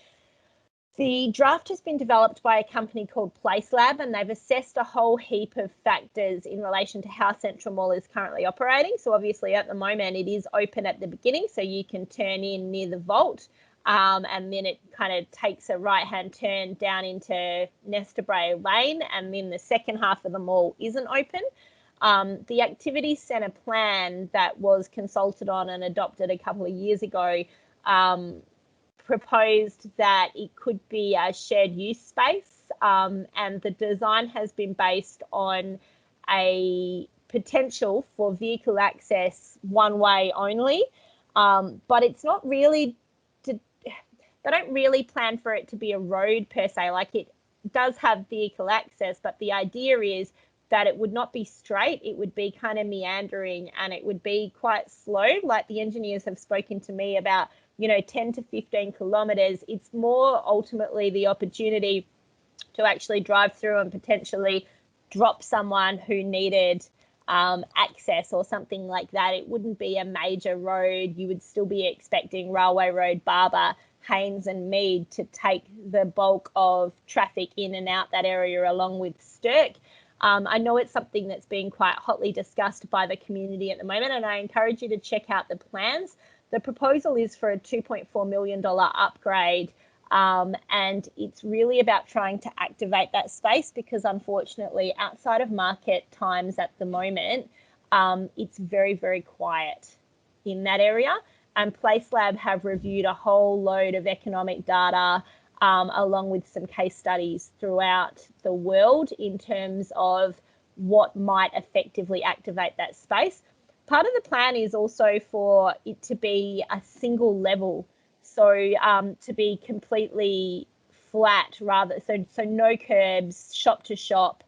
The draft has been developed by a company called PlaceLab, and they've assessed a whole heap of factors in relation to how Central Mall is currently operating. So obviously at the moment it is open at the beginning, so you can turn in near the vault, and then it kind of takes a right-hand turn down into Nestabrae Lane, and then the second half of the mall isn't open. The activity centre plan that was consulted on and adopted a couple of years ago proposed that it could be a shared use space, and the design has been based on a potential for vehicle access one way only, but it's not really, they don't really plan for it to be a road per se. Like, it does have vehicle access, but the idea is that it would not be straight, it would be kind of meandering, and it would be quite slow. Like, the engineers have spoken to me about, 10 to 15 kilometres. It's more ultimately the opportunity to actually drive through and potentially drop someone who needed access or something like that. It wouldn't be a major road. You would still be expecting Railway Road, Barber, Haynes and Mead to take the bulk of traffic in and out that area, along with Stirk. I know it's something that's being quite hotly discussed by the community at the moment, and I encourage you to check out the plans. The proposal is for a $2.4 million upgrade, and it's really about trying to activate that space because unfortunately, outside of market times at the moment, it's very, very quiet in that area. And PlaceLab have reviewed a whole load of economic data along with some case studies throughout the world in terms of what might effectively activate that space. Part of the plan is also for it to be a single level, so to be completely flat rather, so no curbs, shop to shop,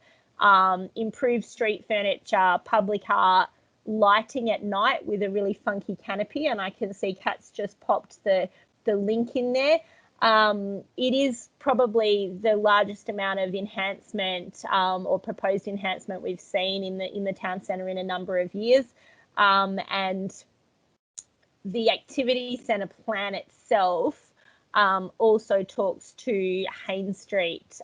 improved street furniture, public art, lighting at night with a really funky canopy, and I can see Kat's just popped the link in there. It is probably the largest amount of enhancement or proposed enhancement we've seen in the town centre in a number of years. And the activity centre plan itself also talks to Haynes Street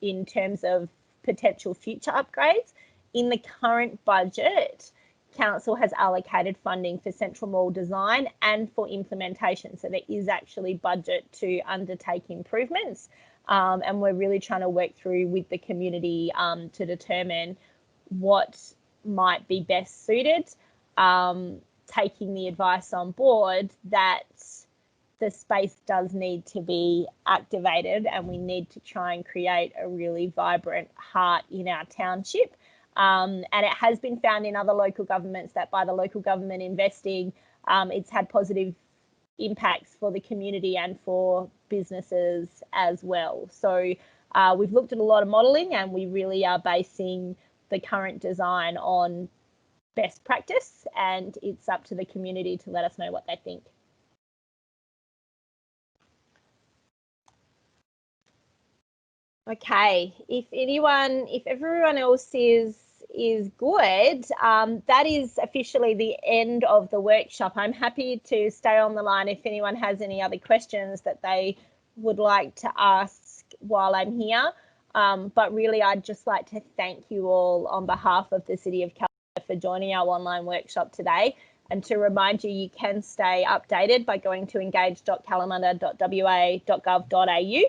in terms of potential future upgrades. In the current budget, Council has allocated funding for Central Mall design and for implementation. So there is actually budget to undertake improvements. And we're really trying to work through with the community to determine what might be best suited, taking the advice on board that the space does need to be activated and we need to try and create a really vibrant heart in our township. And it has been found in other local governments that by the local government investing, it's had positive impacts for the community and for businesses as well. So we've looked at a lot of modelling and we really are basing the current design on best practice, and it's up to the community to let us know what they think. Okay, if everyone else is good, that is officially the end of the workshop. I'm happy to stay on the line if anyone has any other questions that they would like to ask while I'm here. But really, I'd just like to thank you all on behalf of the City of Kalamunda for joining our online workshop today. And to remind you, you can stay updated by going to engage.kalamunda.wa.gov.au.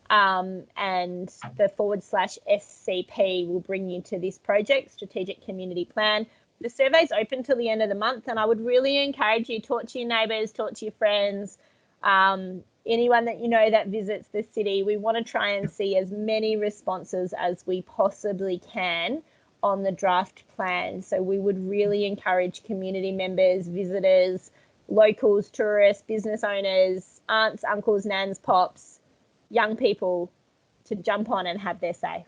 And the /SCP will bring you to this project, Strategic Community Plan. The survey's open till the end of the month, and I would really encourage you, talk to your neighbours, talk to your friends, anyone that you know that visits the city. We want to try and see as many responses as we possibly can on the draft plan. So we would really encourage community members, visitors, locals, tourists, business owners, aunts, uncles, nans, pops, young people to jump on and have their say.